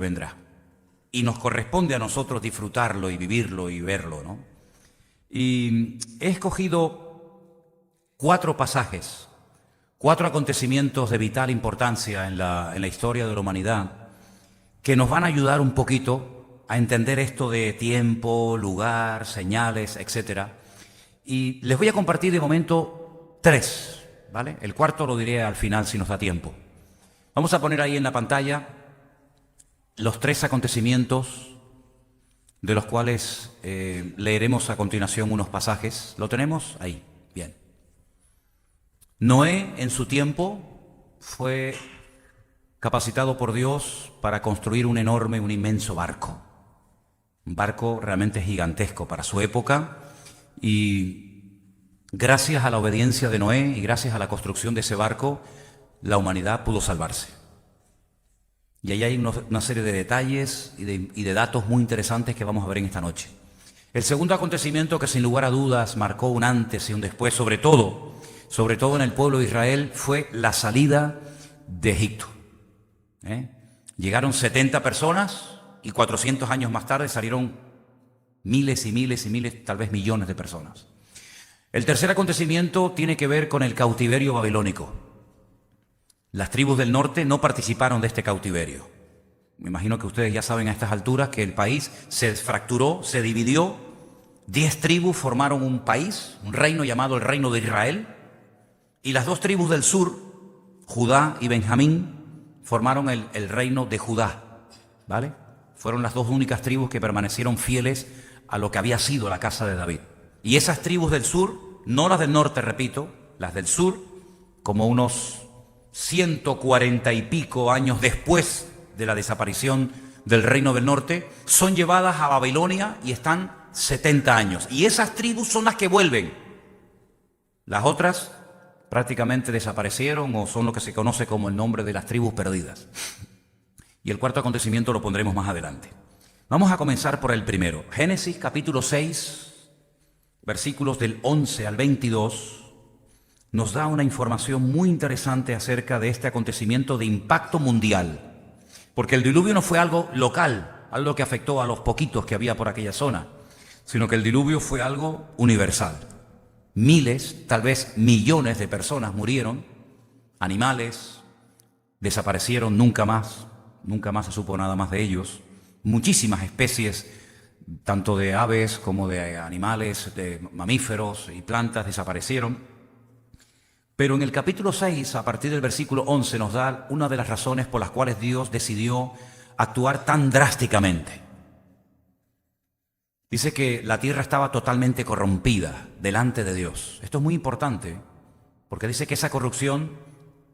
vendrá. Y nos corresponde a nosotros disfrutarlo y vivirlo y verlo, ¿no? Y he escogido 4 pasajes, 4 acontecimientos de vital importancia en la historia de la humanidad que nos van a ayudar un poquito a entender esto de tiempo, lugar, señales, etc. Y les voy a compartir de momento 3, ¿vale? El cuarto lo diré al final si nos da tiempo. Vamos a poner ahí en la pantalla los 3 acontecimientos de los cuales leeremos a continuación unos pasajes. ¿Lo tenemos? Ahí, bien. Noé, en su tiempo, fue capacitado por Dios para construir un enorme, un inmenso barco. Un barco realmente gigantesco para su época, y gracias a la obediencia de Noé y gracias a la construcción de ese barco, la humanidad pudo salvarse. Y ahí hay una serie de detalles y de datos muy interesantes que vamos a ver en esta noche. El segundo acontecimiento que sin lugar a dudas marcó un antes y un después, sobre todo en el pueblo de Israel, fue la salida de Egipto. Llegaron 70 personas y 400 años más tarde salieron miles y miles y miles, tal vez millones de personas. El tercer acontecimiento tiene que ver con el cautiverio babilónico. Las tribus del norte no participaron de este cautiverio. Me imagino que ustedes ya saben a estas alturas que el país se fracturó, se dividió. 10 tribus formaron un país, un reino llamado el Reino de Israel. Y las 2 tribus del sur, Judá y Benjamín, formaron el reino de Judá, ¿vale? Fueron las 2 únicas tribus que permanecieron fieles a lo que había sido la casa de David. Y esas tribus del sur, no las del norte, repito, las del sur, como unos 140 y pico años después de la desaparición del reino del norte, son llevadas a Babilonia y están 70 años. Y esas tribus son las que vuelven. Las otras prácticamente desaparecieron o son lo que se conoce como el nombre de las tribus perdidas. Y el cuarto acontecimiento lo pondremos más adelante. Vamos a comenzar por el primero. Génesis capítulo 6, versículos del 11 al 22, nos da una información muy interesante acerca de este acontecimiento de impacto mundial. Porque el diluvio no fue algo local, algo que afectó a los poquitos que había por aquella zona, sino que el diluvio fue algo universal. Miles, tal vez millones de personas murieron, animales desaparecieron, nunca más se supo nada más de ellos. Muchísimas especies, tanto de aves como de animales, de mamíferos y plantas desaparecieron. Pero en el capítulo 6, a partir del versículo 11, nos da una de las razones por las cuales Dios decidió actuar tan drásticamente. Dice que la tierra estaba totalmente corrompida delante de Dios. Esto es muy importante, porque dice que esa corrupción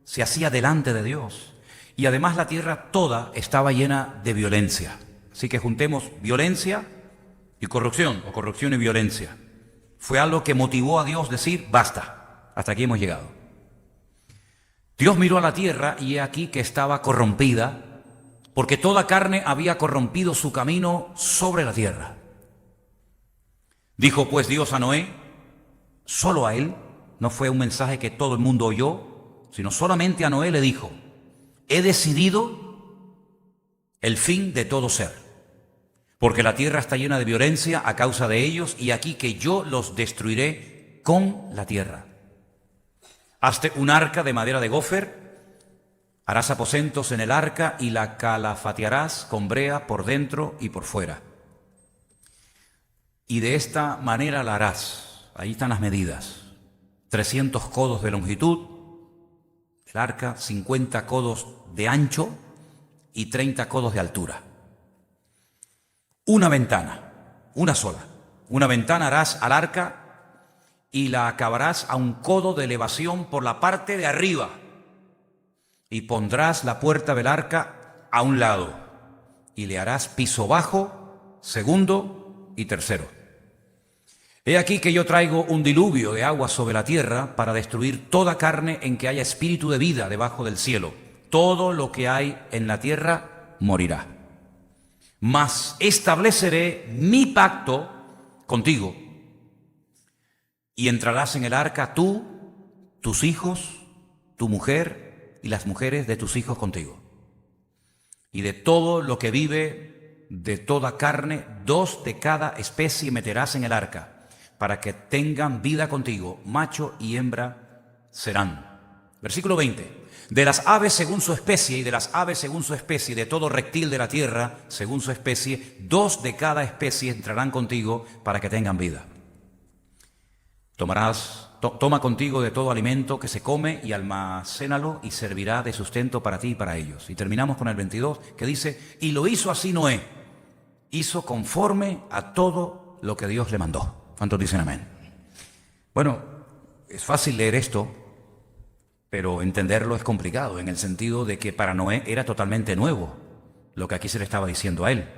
se hacía delante de Dios. Y además la tierra toda estaba llena de violencia. Así que juntemos violencia y corrupción, o corrupción y violencia. Fue algo que motivó a Dios decir, basta, hasta aquí hemos llegado. Dios miró a la tierra y he aquí que estaba corrompida, porque toda carne había corrompido su camino sobre la tierra. Dijo pues Dios a Noé, solo a él, no fue un mensaje que todo el mundo oyó, sino solamente a Noé le dijo, he decidido el fin de todo ser, porque la tierra está llena de violencia a causa de ellos, y aquí que yo los destruiré con la tierra. Hazte un arca de madera de gofer, harás aposentos en el arca y la calafatearás con brea por dentro y por fuera. Y de esta manera la harás. Ahí están las medidas. 300 codos de longitud del arca, 50 codos de ancho y 30 codos de altura. Una ventana, una sola. Una ventana harás al arca y la acabarás a un codo de elevación por la parte de arriba. Y pondrás la puerta del arca a un lado y le harás piso bajo, segundo y tercero. He aquí que yo traigo un diluvio de agua sobre la tierra para destruir toda carne en que haya espíritu de vida debajo del cielo. Todo lo que hay en la tierra morirá. Mas estableceré mi pacto contigo y entrarás en el arca tú, tus hijos, tu mujer y las mujeres de tus hijos contigo. y de todo lo que vive, de toda carne, 2 de cada especie meterás en el arca, para que tengan vida contigo, macho y hembra serán. Versículo 20. De las aves según su especie, y de las aves según su especie, de todo reptil de la tierra según su especie, 2 de cada especie entrarán contigo para que tengan vida. Toma contigo de todo alimento que se come y almacénalo, y servirá de sustento para ti y para ellos. Y terminamos con el 22, que dice, y lo hizo así Noé, hizo conforme a todo lo que Dios le mandó. ¿Cuántos dicen amén? Bueno, es fácil leer esto, pero entenderlo es complicado, en el sentido de que para Noé era totalmente nuevo lo que aquí se le estaba diciendo a él.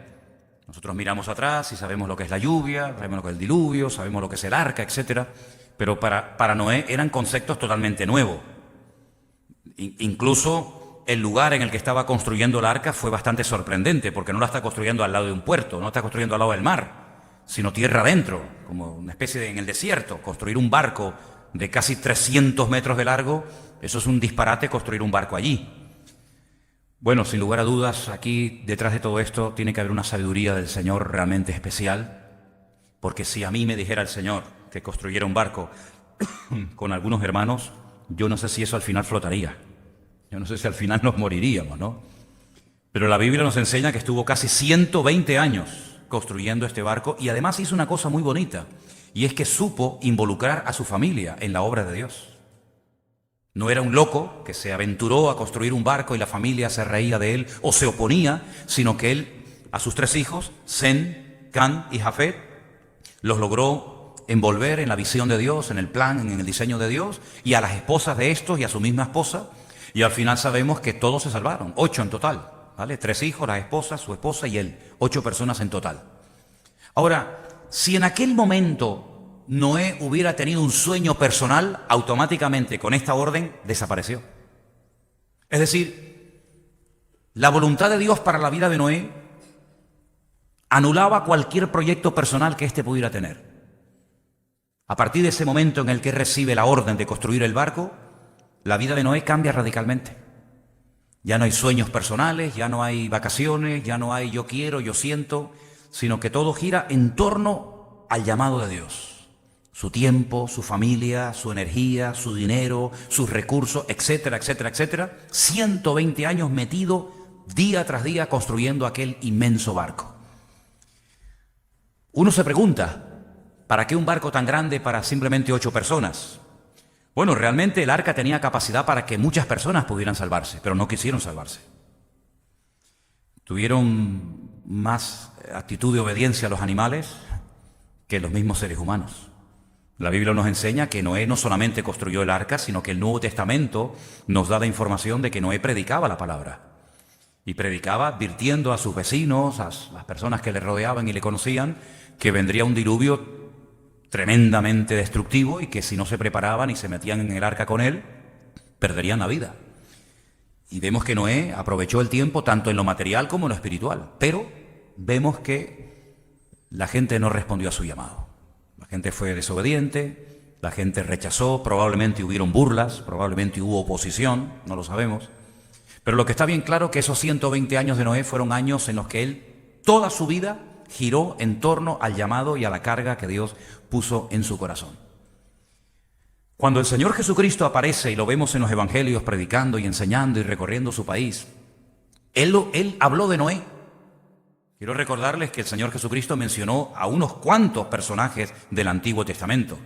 Nosotros miramos atrás y sabemos lo que es la lluvia, sabemos lo que es el diluvio, sabemos lo que es el arca, etc. Pero para Noé eran conceptos totalmente nuevos. Incluso el lugar en el que estaba construyendo el arca fue bastante sorprendente, porque no la está construyendo al lado de un puerto, no la está construyendo al lado del mar, sino tierra adentro, como una especie de en el desierto. Construir un barco de casi 300 metros de largo, eso es un disparate, construir un barco allí. Bueno, sin lugar a dudas, aquí detrás de todo esto tiene que haber una sabiduría del Señor realmente especial, porque si a mí me dijera el Señor que construyera un barco con algunos hermanos, yo no sé si eso al final flotaría. Yo no sé si al final nos moriríamos, ¿no? Pero la Biblia nos enseña que estuvo casi 120 años construyendo este barco, y además hizo una cosa muy bonita, y es que supo involucrar a su familia en la obra de Dios. No era un loco que se aventuró a construir un barco y la familia se reía de él o se oponía, sino que él, a sus 3 hijos, Sem, Cam y Jafet, los logró envolver en la visión de Dios, en el plan, en el diseño de Dios, y a las esposas de estos y a su misma esposa, y al final sabemos que todos se salvaron, 8 en total, ¿vale? 3 hijos, la esposa, su esposa y él, 8 personas en total. Ahora, si en aquel momento Noé hubiera tenido un sueño personal, automáticamente con esta orden desapareció. Es decir, la voluntad de Dios para la vida de Noé anulaba cualquier proyecto personal que éste pudiera tener. A partir de ese momento en el que recibe la orden de construir el barco, la vida de Noé cambia radicalmente. Ya no hay sueños personales, ya no hay vacaciones, ya no hay yo quiero, yo siento, sino que todo gira en torno al llamado de Dios. Su tiempo, su familia, su energía, su dinero, sus recursos, etcétera, etcétera, etcétera. 120 años metido día tras día construyendo aquel inmenso barco. Uno se pregunta, ¿para qué un barco tan grande para simplemente 8 personas? Bueno, realmente el arca tenía capacidad para que muchas personas pudieran salvarse, pero no quisieron salvarse. Tuvieron más actitud de obediencia a los animales que los mismos seres humanos. La Biblia nos enseña que Noé no solamente construyó el arca, sino que el Nuevo Testamento nos da la información de que Noé predicaba la palabra. Y predicaba advirtiendo a sus vecinos, a las personas que le rodeaban y le conocían, que vendría un diluvio tremendamente destructivo y que si no se preparaban y se metían en el arca con él, perderían la vida. Y vemos que Noé aprovechó el tiempo tanto en lo material como en lo espiritual. Pero vemos que la gente no respondió a su llamado. La gente fue desobediente, la gente rechazó, probablemente hubieron burlas, probablemente hubo oposición, no lo sabemos. Pero lo que está bien claro es que esos 120 años de Noé fueron años en los que él, toda su vida, giró en torno al llamado y a la carga que Dios puso en su corazón. Cuando el Señor Jesucristo aparece, y lo vemos en los evangelios predicando y enseñando y recorriendo su país, Él habló de Noé. Quiero recordarles que el Señor Jesucristo mencionó a unos cuantos personajes del Antiguo Testamento.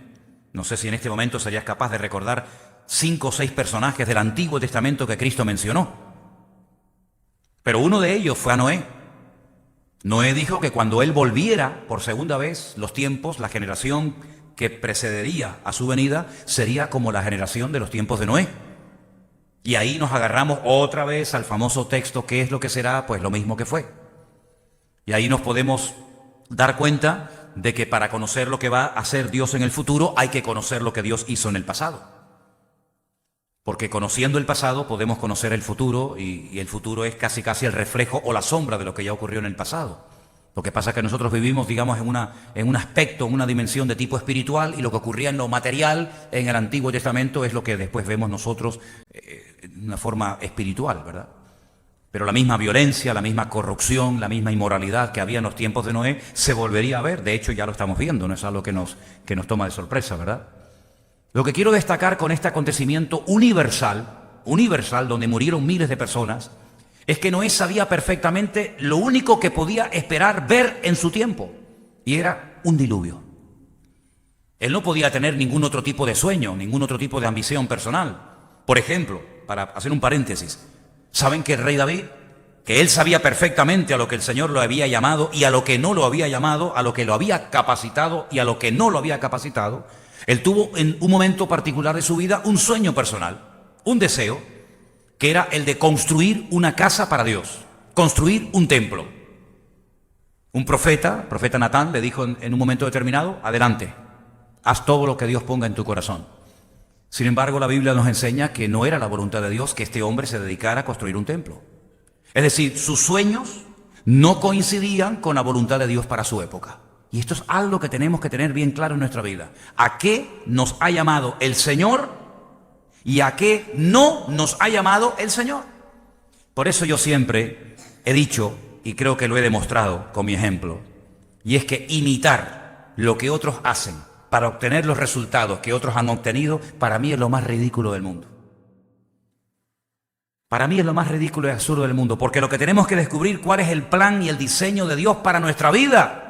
No sé si en este momento serías capaz de recordar 5 o 6 personajes del Antiguo Testamento que Cristo mencionó. Pero uno de ellos fue a Noé. Noé dijo que cuando él volviera por segunda vez, los tiempos, la generación que precedería a su venida, sería como la generación de los tiempos de Noé. Y ahí nos agarramos otra vez al famoso texto, ¿qué es lo que será? Pues lo mismo que fue. Y ahí nos podemos dar cuenta de que para conocer lo que va a hacer Dios en el futuro, hay que conocer lo que Dios hizo en el pasado. Porque conociendo el pasado podemos conocer el futuro, y el futuro es casi el reflejo o la sombra de lo que ya ocurrió en el pasado. Lo que pasa es que nosotros vivimos, digamos, en un aspecto, en una dimensión de tipo espiritual, y lo que ocurría en lo material en el Antiguo Testamento es lo que después vemos nosotros de una forma espiritual, ¿verdad? Pero la misma violencia, la misma corrupción, la misma inmoralidad que había en los tiempos de Noé se volvería a ver. De hecho, ya lo estamos viendo, no es algo que nos toma de sorpresa, ¿verdad? Lo que quiero destacar con este acontecimiento universal, donde murieron miles de personas, es que Noé sabía perfectamente lo único que podía esperar ver en su tiempo, y era un diluvio. Él no podía tener ningún otro tipo de sueño, ningún otro tipo de ambición personal. Por ejemplo, para hacer un paréntesis, ¿saben que el rey David, que él sabía perfectamente a lo que el Señor lo había llamado y a lo que no lo había llamado, a lo que lo había capacitado y a lo que no lo había capacitado? Él tuvo en un momento particular de su vida un sueño personal, un deseo, que era el de construir una casa para Dios, construir un templo. Un profeta Natán, le dijo en un momento determinado: adelante, haz todo lo que Dios ponga en tu corazón. Sin embargo, la Biblia nos enseña que no era la voluntad de Dios que este hombre se dedicara a construir un templo. Es decir, sus sueños no coincidían con la voluntad de Dios para su época. Y esto es algo que tenemos que tener bien claro en nuestra vida. ¿A qué nos ha llamado el Señor y a qué no nos ha llamado el Señor? Por eso yo siempre he dicho, y creo que lo he demostrado con mi ejemplo, y es que imitar lo que otros hacen para obtener los resultados que otros han obtenido, para mí es lo más ridículo del mundo. Para mí es lo más ridículo y absurdo del mundo, porque lo que tenemos que descubrir cuál es el plan y el diseño de Dios para nuestra vida,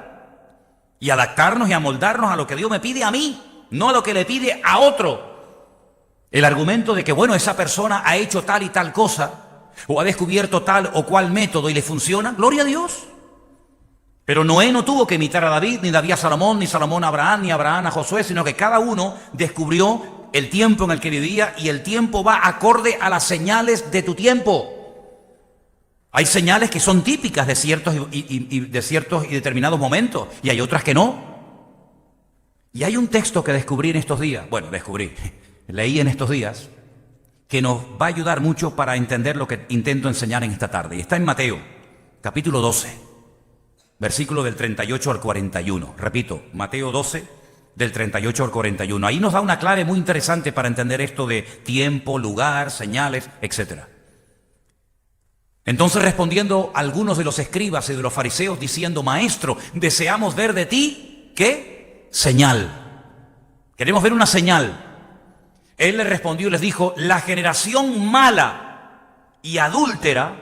y adaptarnos y amoldarnos a lo que Dios me pide a mí, no a lo que le pide a otro. El argumento de que, bueno, esa persona ha hecho tal y tal cosa, o ha descubierto tal o cual método y le funciona, gloria a Dios. Pero Noé no tuvo que imitar a David, ni David a Salomón, ni Salomón a Abraham, ni Abraham a Josué, sino que cada uno descubrió el tiempo en el que vivía, y el tiempo va acorde a las señales de tu tiempo. Hay señales que son típicas de ciertos y determinados momentos, y hay otras que no. Y hay un texto que descubrí en estos días, leí en estos días, que nos va a ayudar mucho para entender lo que intento enseñar en esta tarde. Y está en Mateo, capítulo 12. Versículo del 38 al 41. Repito, Mateo 12, del 38 al 41. Ahí nos da una clave muy interesante para entender esto de tiempo, lugar, señales, etc. Entonces, respondiendo algunos de los escribas y de los fariseos, diciendo: Maestro, deseamos ver de ti, ¿qué? Señal. Queremos ver una señal. Él les respondió y les dijo: la generación mala y adúltera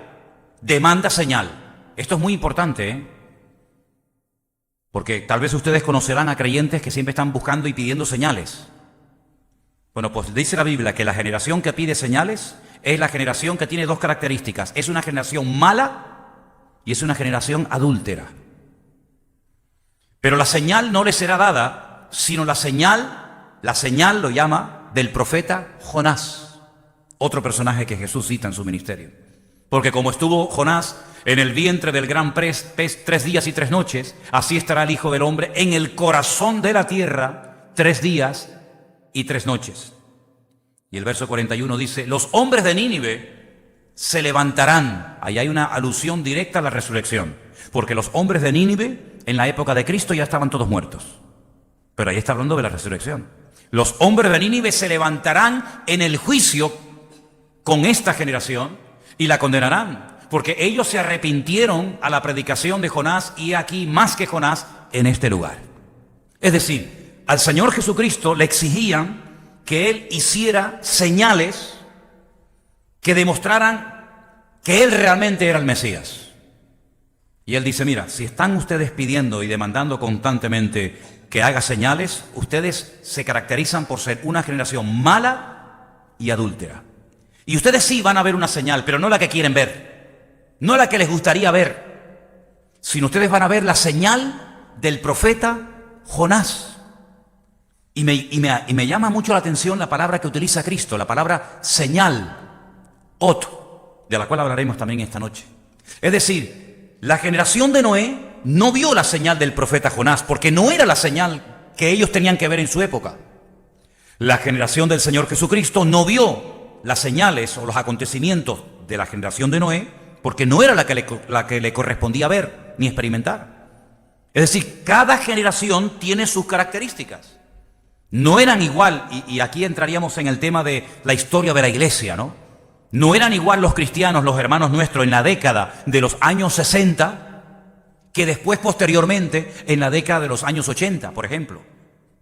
demanda señal. Esto es muy importante, ¿eh? Porque tal vez ustedes conocerán a creyentes que siempre están buscando y pidiendo señales. Bueno, pues dice la Biblia que la generación que pide señales es la generación que tiene dos características. Es una generación mala y es una generación adúltera. Pero la señal no les será dada, sino la señal lo llama del profeta Jonás, otro personaje que Jesús cita en su ministerio. Porque como estuvo Jonás en el vientre del gran pez 3 días y 3 noches, así estará el Hijo del Hombre en el corazón de la tierra 3 días y 3 noches. Y el verso 41 dice: los hombres de Nínive se levantarán. Ahí hay una alusión directa a la resurrección, porque los hombres de Nínive en la época de Cristo ya estaban todos muertos. Pero ahí está hablando de la resurrección. Los hombres de Nínive se levantarán en el juicio con esta generación y la condenarán, porque ellos se arrepintieron a la predicación de Jonás, y aquí más que Jonás en este lugar. Es decir, al Señor Jesucristo le exigían que Él hiciera señales que demostraran que Él realmente era el Mesías. Y Él dice: mira, si están ustedes pidiendo y demandando constantemente que haga señales, ustedes se caracterizan por ser una generación mala y adúltera. Y ustedes sí van a ver una señal, pero no la que quieren ver, no la que les gustaría ver, sino ustedes van a ver la señal del profeta Jonás. Y me llama mucho la atención la palabra que utiliza Cristo, la palabra señal, ot, de la cual hablaremos también esta noche. Es decir, la generación de Noé no vio la señal del profeta Jonás, porque no era la señal que ellos tenían que ver en su época. La generación del Señor Jesucristo no vio las señales o los acontecimientos de la generación de Noé, porque no era la que le correspondía ver ni experimentar. Es decir, cada generación tiene sus características. No eran igual, y aquí entraríamos en el tema de la historia de la iglesia, ¿no? No eran igual los cristianos, los hermanos nuestros, en la década de los años 60 que después, posteriormente, en la década de los años 80, por ejemplo.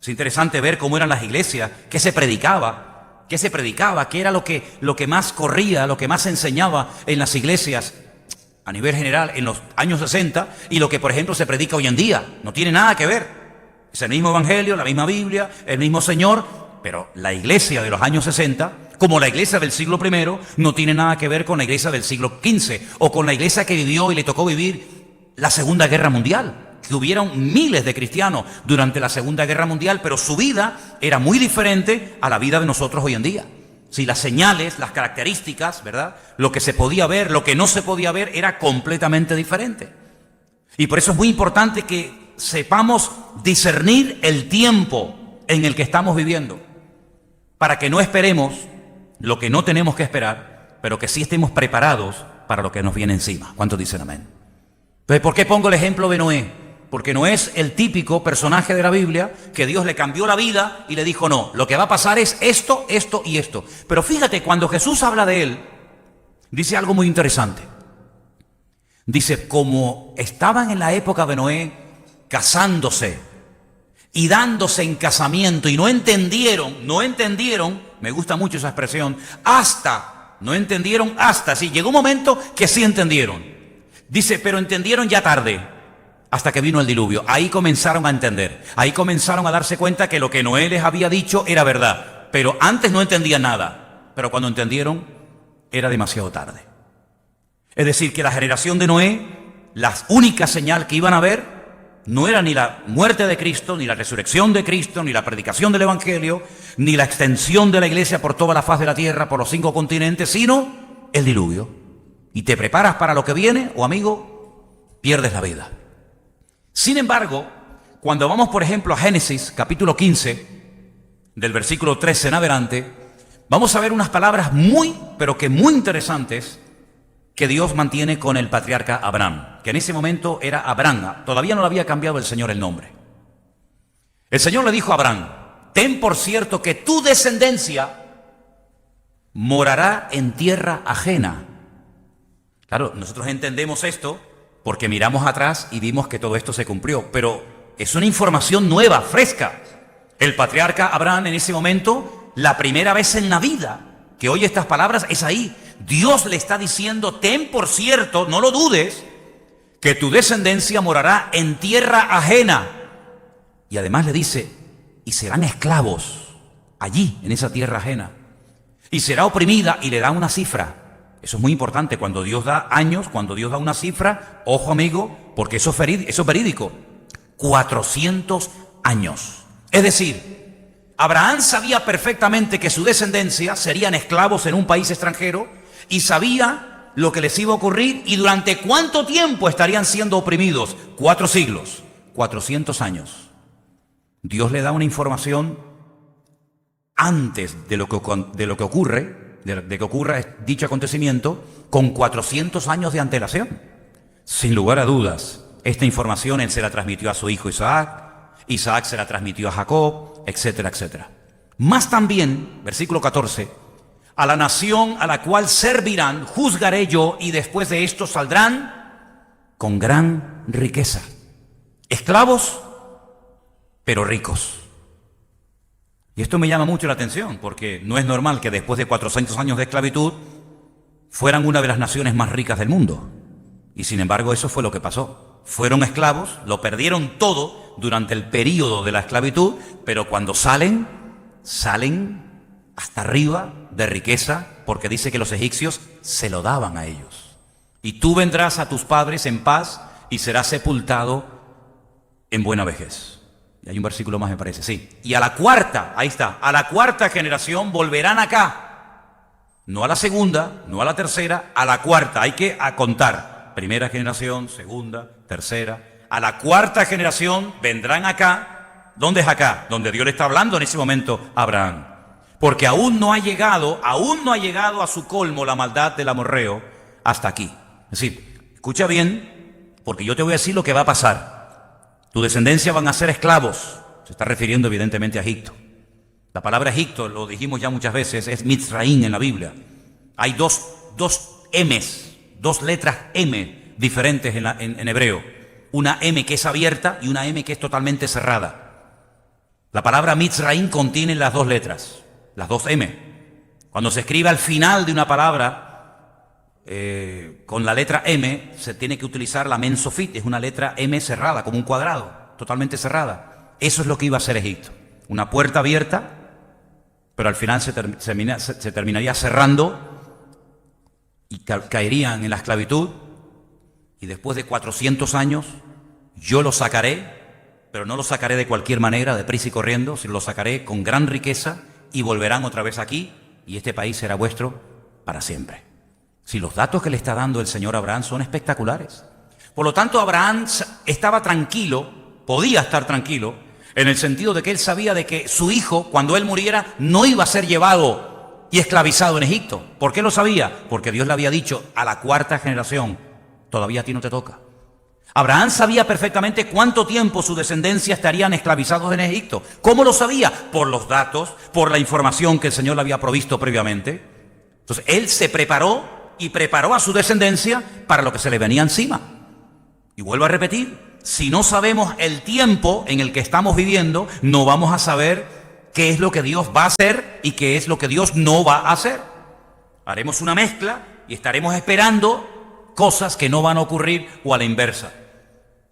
Es interesante ver cómo eran las iglesias, qué se predicaba, qué era lo que más corría, lo que más se enseñaba en las iglesias a nivel general en los años 60 y lo que, por ejemplo, se predica hoy en día. No tiene nada que ver. Es el mismo evangelio, la misma Biblia, el mismo Señor, pero la iglesia de los años 60, como la iglesia del siglo I, no tiene nada que ver con la iglesia del siglo XV o con la iglesia que vivió y le tocó vivir la Segunda Guerra Mundial, que hubieron miles de cristianos durante la Segunda Guerra Mundial, pero su vida era muy diferente a la vida de nosotros hoy en día. Sí, las señales, las características, ¿verdad? Lo que se podía ver, lo que no se podía ver, era completamente diferente. Y por eso es muy importante que sepamos discernir el tiempo en el que estamos viviendo, para que no esperemos lo que no tenemos que esperar, pero que sí estemos preparados para lo que nos viene encima. ¿Cuántos dicen amén? Entonces, ¿por qué pongo el ejemplo de Noé? Porque Noé es el típico personaje de la Biblia que Dios le cambió la vida y le dijo, no, lo que va a pasar es esto, esto y esto. Pero fíjate, cuando Jesús habla de él, dice algo muy interesante. Dice, como estaban en la época de Noé casándose y dándose en casamiento y no entendieron, me gusta mucho esa expresión, no entendieron hasta, sí, llegó un momento que sí entendieron. Dice, pero entendieron ya tarde, hasta que vino el diluvio. Ahí comenzaron a entender, ahí comenzaron a darse cuenta que lo que Noé les había dicho era verdad, pero antes no entendían nada, pero cuando entendieron era demasiado tarde. Es decir, que la generación de Noé, la única señal que iban a ver no era ni la muerte de Cristo, ni la resurrección de Cristo, ni la predicación del Evangelio, ni la extensión de la iglesia por toda la faz de la tierra, por los 5 continentes, sino el diluvio. Y te preparas para lo que viene, o amigo, pierdes la vida. Sin embargo, cuando vamos, por ejemplo, a Génesis, capítulo 15, del versículo 13 en adelante, vamos a ver unas palabras muy, pero que muy interesantes que Dios mantiene con el patriarca Abraham, que en ese momento era Abraham, todavía no le había cambiado el Señor el nombre. El Señor le dijo a Abraham, ten por cierto que tu descendencia morará en tierra ajena. Claro, nosotros entendemos esto porque miramos atrás y vimos que todo esto se cumplió, pero es una información nueva, fresca. El patriarca Abraham en ese momento, la primera vez en la vida que oye estas palabras es ahí. Dios le está diciendo, ten por cierto, no lo dudes, que tu descendencia morará en tierra ajena. Y además le dice, y serán esclavos allí, en esa tierra ajena. Y será oprimida, y le da una cifra. Eso es muy importante, cuando Dios da años, cuando Dios da una cifra, ojo amigo, porque eso es verídico, 400 años. Es decir, Abraham sabía perfectamente que su descendencia serían esclavos en un país extranjero y sabía lo que les iba a ocurrir y durante cuánto tiempo estarían siendo oprimidos. 4 siglos, 400 años. Dios le da una información antes de lo que ocurre, de que ocurra dicho acontecimiento, con 400 años de antelación. Sin lugar a dudas, esta información él se la transmitió a su hijo Isaac, Isaac se la transmitió a Jacob, etcétera, etcétera. Más también, versículo 14, a la nación a la cual servirán, juzgaré yo, y después de esto saldrán con gran riqueza. Esclavos, pero ricos. Y esto me llama mucho la atención, porque no es normal que después de 400 años de esclavitud fueran una de las naciones más ricas del mundo. Y sin embargo eso fue lo que pasó. Fueron esclavos, lo perdieron todo durante el período de la esclavitud, pero cuando salen hasta arriba de riqueza, porque dice que los egipcios se lo daban a ellos. Y tú vendrás a tus padres en paz y serás sepultado en buena vejez. Y hay un versículo más, me parece, sí. Y a la cuarta, ahí está, a la cuarta generación volverán acá. No a la segunda, no a la tercera, a la cuarta. Hay que contar. Primera generación, segunda, tercera. A la cuarta generación vendrán acá. ¿Dónde es acá? Donde Dios le está hablando en ese momento a Abraham. Porque aún no ha llegado a su colmo la maldad del amorreo hasta aquí. Es decir, escucha bien, porque yo te voy a decir lo que va a pasar. Tu descendencia van a ser esclavos. Se está refiriendo evidentemente a Egipto. La palabra Egipto, lo dijimos ya muchas veces, es Mitzraim en la Biblia. Hay dos M's, dos letras M diferentes en hebreo. Una M que es abierta y una M que es totalmente cerrada. La palabra Mitzraim contiene las dos letras, las dos M. Cuando se escribe al final de una palabra con la letra M, se tiene que utilizar la Men Sofit, es una letra M cerrada, como un cuadrado, totalmente cerrada. Eso es lo que iba a ser Egipto. Una puerta abierta, pero al final se terminaría cerrando y caerían en la esclavitud. Y después de 400 años, yo los sacaré, pero no los sacaré de cualquier manera, deprisa y corriendo, sino los sacaré con gran riqueza y volverán otra vez aquí y este país será vuestro para siempre. Si los datos que le está dando el Señor a Abraham son espectaculares. Por lo tanto, Abraham estaba tranquilo, podía estar tranquilo, en el sentido de que él sabía de que su hijo, cuando él muriera, no iba a ser llevado y esclavizado en Egipto. ¿Por qué lo sabía? Porque Dios le había dicho a la cuarta generación, todavía a ti no te toca. Abraham sabía perfectamente cuánto tiempo su descendencia estarían esclavizados en Egipto. ¿Cómo lo sabía? Por los datos, por la información que el Señor le había provisto previamente. Entonces, él se preparó y preparó a su descendencia para lo que se le venía encima. Y vuelvo a repetir, si no sabemos el tiempo en el que estamos viviendo, no vamos a saber qué es lo que Dios va a hacer y qué es lo que Dios no va a hacer. Haremos una mezcla y estaremos esperando cosas que no van a ocurrir o a la inversa.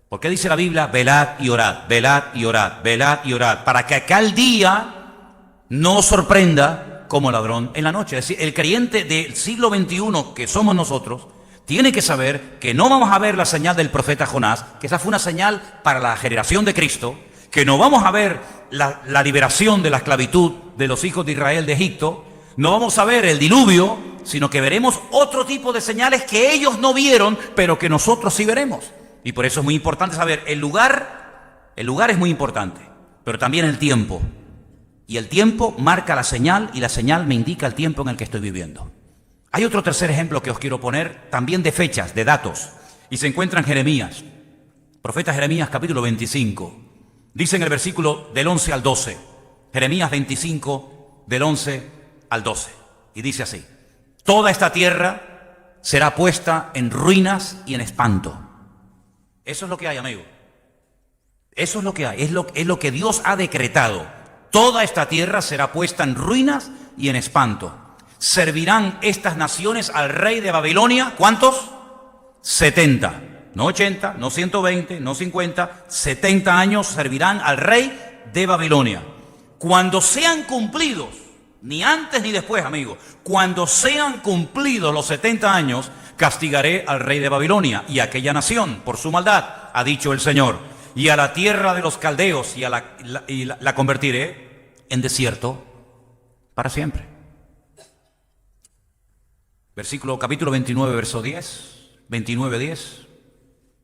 ¿Por qué dice la Biblia? Velad y orad, velad y orad, velad y orad, para que aquel día no os sorprenda como ladrón en la noche. Es decir, el creyente del siglo XXI que somos nosotros tiene que saber que no vamos a ver la señal del profeta Jonás, que esa fue una señal para la generación de Cristo, que no vamos a ver la liberación de la esclavitud de los hijos de Israel de Egipto, no vamos a ver el diluvio, sino que veremos otro tipo de señales que ellos no vieron, pero que nosotros sí veremos. Y por eso es muy importante saber, el lugar es muy importante, pero también el tiempo. Y el tiempo marca la señal y la señal me indica el tiempo en el que estoy viviendo. Hay otro tercer ejemplo que os quiero poner, también de fechas, de datos, y se encuentra en Jeremías. Profeta Jeremías, capítulo 25. Dice en el versículo del 11 al 12. Jeremías 25, del 11 al 12. Y dice así: toda esta tierra será puesta en ruinas y en espanto. Eso es lo que hay, amigo. Eso es lo que hay, es lo que Dios ha decretado. Toda esta tierra será puesta en ruinas y en espanto. Servirán estas naciones al rey de Babilonia, ¿cuántos? 70, no 80, no 120, no 50, 70 años servirán al rey de Babilonia. Cuando sean cumplidos, ni antes ni después, amigo, cuando sean cumplidos los 70 años, castigaré al rey de Babilonia y a aquella nación por su maldad, ha dicho el Señor, y a la tierra de los caldeos y la convertiré en desierto para siempre. Capítulo 29, verso 10, 29, 10,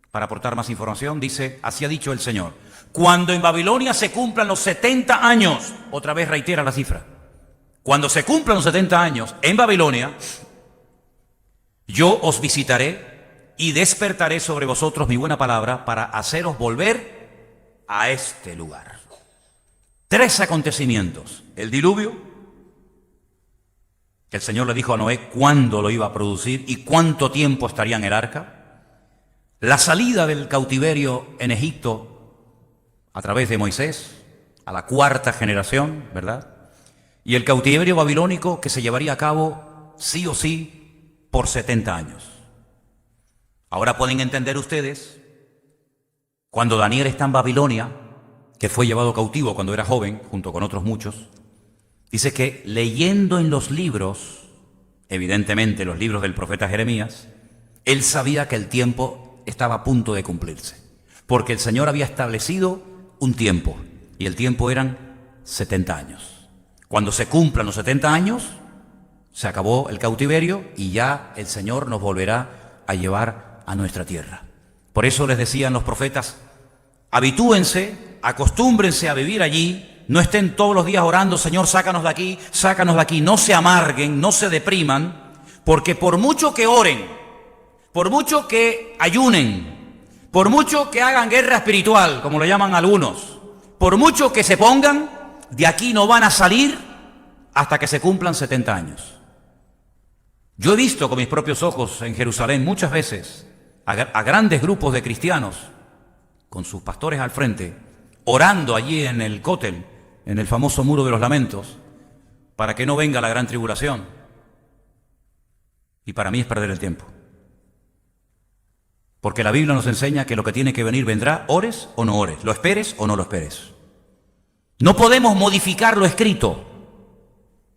para aportar más información, dice, así ha dicho el Señor, cuando en Babilonia se cumplan los 70 años, otra vez reitera la cifra, cuando se cumplan los 70 años en Babilonia, yo os visitaré y despertaré sobre vosotros mi buena palabra para haceros volver a este lugar. 3 acontecimientos: el diluvio, que el Señor le dijo a Noé cuándo lo iba a producir y cuánto tiempo estaría en el arca; la salida del cautiverio en Egipto a través de Moisés, a la cuarta generación, ¿verdad? Y el cautiverio babilónico que se llevaría a cabo sí o sí por 70 años. Ahora pueden entender ustedes, cuando Daniel está en Babilonia, que fue llevado cautivo cuando era joven, junto con otros muchos, dice que leyendo en los libros, evidentemente los libros del profeta Jeremías, él sabía que el tiempo estaba a punto de cumplirse, porque el Señor había establecido un tiempo, y el tiempo eran 70 años. Cuando se cumplan los 70 años, se acabó el cautiverio y ya el Señor nos volverá a llevar a nuestra tierra. Por eso les decían los profetas, habitúense, acostúmbrense a vivir allí, no estén todos los días orando, Señor, sácanos de aquí, no se amarguen, no se depriman, porque por mucho que oren, por mucho que ayunen, por mucho que hagan guerra espiritual, como lo llaman algunos, por mucho que se pongan, de aquí no van a salir hasta que se cumplan 70 años. Yo he visto con mis propios ojos en Jerusalén muchas veces a grandes grupos de cristianos con sus pastores al frente, orando allí en el cótel, en el famoso muro de los lamentos, para que no venga la gran tribulación. Y para mí es perder el tiempo. Porque la Biblia nos enseña que lo que tiene que venir vendrá, ores o no ores, lo esperes o no lo esperes. No podemos modificar lo escrito.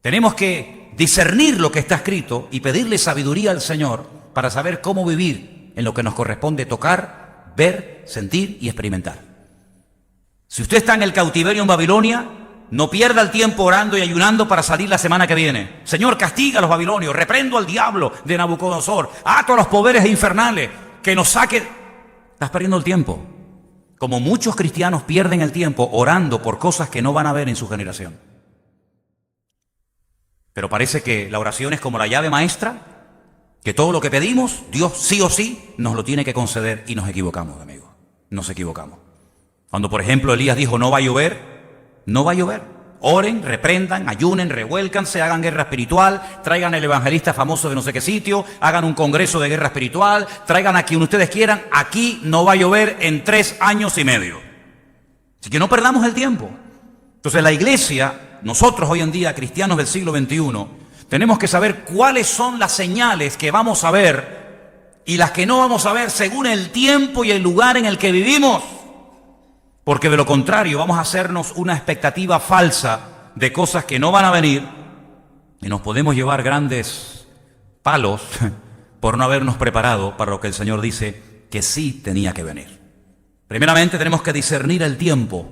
Tenemos que discernir lo que está escrito y pedirle sabiduría al Señor para saber cómo vivir en lo que nos corresponde tocar, ver, sentir y experimentar. Si usted está en el cautiverio en Babilonia, no pierda el tiempo orando y ayunando para salir la semana que viene. Señor, castiga a los babilonios, reprendo al diablo de Nabucodonosor, ato a los poderes infernales, que nos saque. Estás perdiendo el tiempo. Como muchos cristianos pierden el tiempo orando por cosas que no van a ver en su generación. Pero parece que la oración es como la llave maestra, que todo lo que pedimos, Dios sí o sí nos lo tiene que conceder, y nos equivocamos, amigos. Nos equivocamos. Cuando, por ejemplo, Elías dijo, no va a llover, no va a llover. Oren, reprendan, ayunen, revuélcanse, hagan guerra espiritual, traigan el evangelista famoso de no sé qué sitio, hagan un congreso de guerra espiritual, traigan a quien ustedes quieran, aquí no va a llover en 3 años y medio. Así que no perdamos el tiempo. Entonces la iglesia, nosotros hoy en día, cristianos del siglo XXI, tenemos que saber cuáles son las señales que vamos a ver y las que no vamos a ver según el tiempo y el lugar en el que vivimos. Porque de lo contrario vamos a hacernos una expectativa falsa de cosas que no van a venir y nos podemos llevar grandes palos por no habernos preparado para lo que el Señor dice que sí tenía que venir. Primeramente tenemos que discernir el tiempo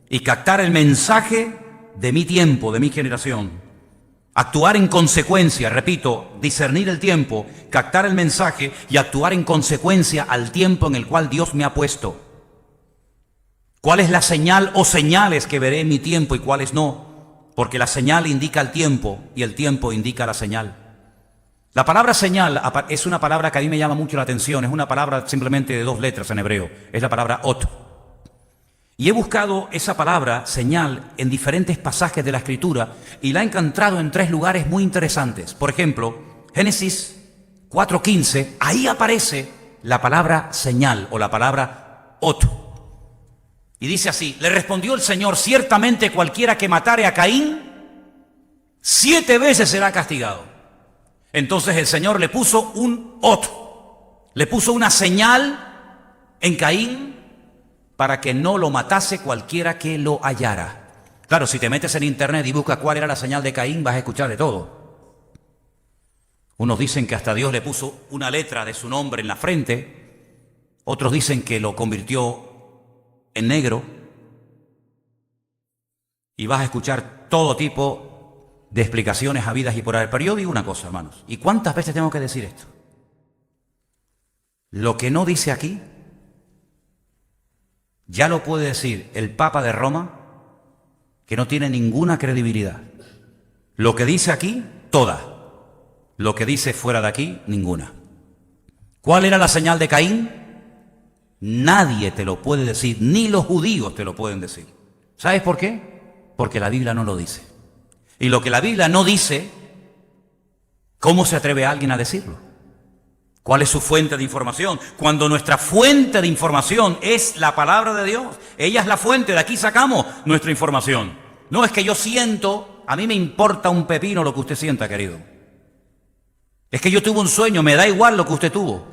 y captar el mensaje de mi tiempo, de mi generación. Actuar en consecuencia, repito, discernir el tiempo, captar el mensaje y actuar en consecuencia al tiempo en el cual Dios me ha puesto. ¿Cuál es la señal o señales que veré en mi tiempo y cuáles no? Porque la señal indica el tiempo y el tiempo indica la señal. La palabra señal es una palabra que a mí me llama mucho la atención. Es una palabra simplemente de 2 letras en hebreo. Es la palabra ot. Y he buscado esa palabra, señal, en diferentes pasajes de la Escritura y la he encontrado en 3 lugares muy interesantes. Por ejemplo, Génesis 4:15, ahí aparece la palabra señal o la palabra ot. Y dice así, le respondió el Señor, ciertamente cualquiera que matare a Caín, 7 veces será castigado. Entonces el Señor le puso un ot, le puso una señal en Caín para que no lo matase cualquiera que lo hallara. Claro, si te metes en internet y buscas cuál era la señal de Caín, vas a escuchar de todo. Unos dicen que hasta Dios le puso una letra de su nombre en la frente, otros dicen que lo convirtió en negro, y vas a escuchar todo tipo de explicaciones habidas y por haber. Pero yo digo una cosa, hermanos, ¿y cuántas veces tengo que decir esto? Lo que no dice aquí, ya lo puede decir el Papa de Roma, que no tiene ninguna credibilidad. Lo que dice aquí, toda. Lo que dice fuera de aquí, ninguna. ¿Cuál era la señal de Caín? Nadie te lo puede decir, ni los judíos te lo pueden decir. ¿Sabes por qué? Porque la Biblia no lo dice. Y lo que la Biblia no dice, ¿cómo se atreve alguien a decirlo? ¿Cuál es su fuente de información? Cuando nuestra fuente de información es la palabra de Dios. Ella es la fuente, de aquí sacamos nuestra información. No es que yo siento, a mí me importa un pepino lo que usted sienta, querido. Es que yo tuve un sueño, me da igual lo que usted tuvo.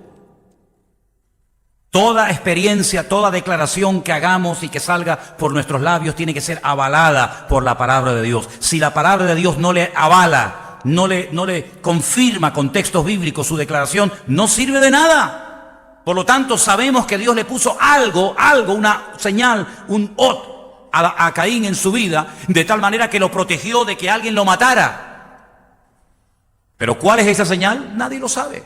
Toda experiencia, toda declaración que hagamos y que salga por nuestros labios tiene que ser avalada por la palabra de Dios. Si la palabra de Dios no le avala, no le confirma con textos bíblicos su declaración, no sirve de nada. Por lo tanto, sabemos que Dios le puso algo, una señal, un ot a Caín en su vida, de tal manera que lo protegió de que alguien lo matara. Pero ¿cuál es esa señal? Nadie lo sabe.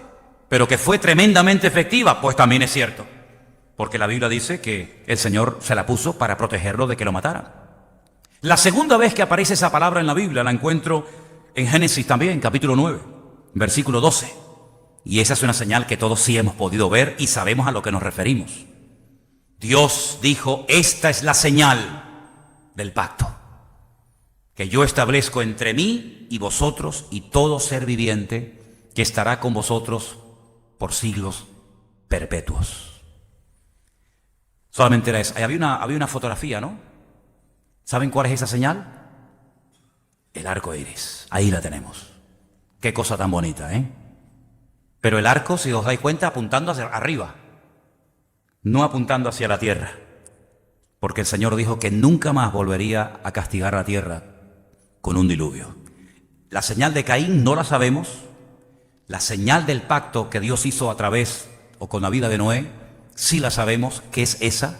Pero que fue tremendamente efectiva, pues también es cierto. Porque la Biblia dice que el Señor se la puso para protegerlo de que lo mataran. La segunda vez que aparece esa palabra en la Biblia la encuentro en Génesis también, capítulo 9, versículo 12. Y esa es una señal que todos sí hemos podido ver y sabemos a lo que nos referimos. Dios dijo, esta es la señal del pacto que yo establezco entre mí y vosotros y todo ser viviente que estará con vosotros por siglos perpetuos. Solamente era eso. Había una fotografía, ¿no? ¿Saben cuál es esa señal? El arco iris. Ahí la tenemos. Qué cosa tan bonita, ¿eh? Pero el arco, si os dais cuenta, apuntando hacia arriba, no apuntando hacia la tierra. Porque el Señor dijo que nunca más volvería a castigar la tierra con un diluvio. La señal de Caín no la sabemos. La señal del pacto que Dios hizo a través o con la vida de Noé, sí la sabemos, que es esa.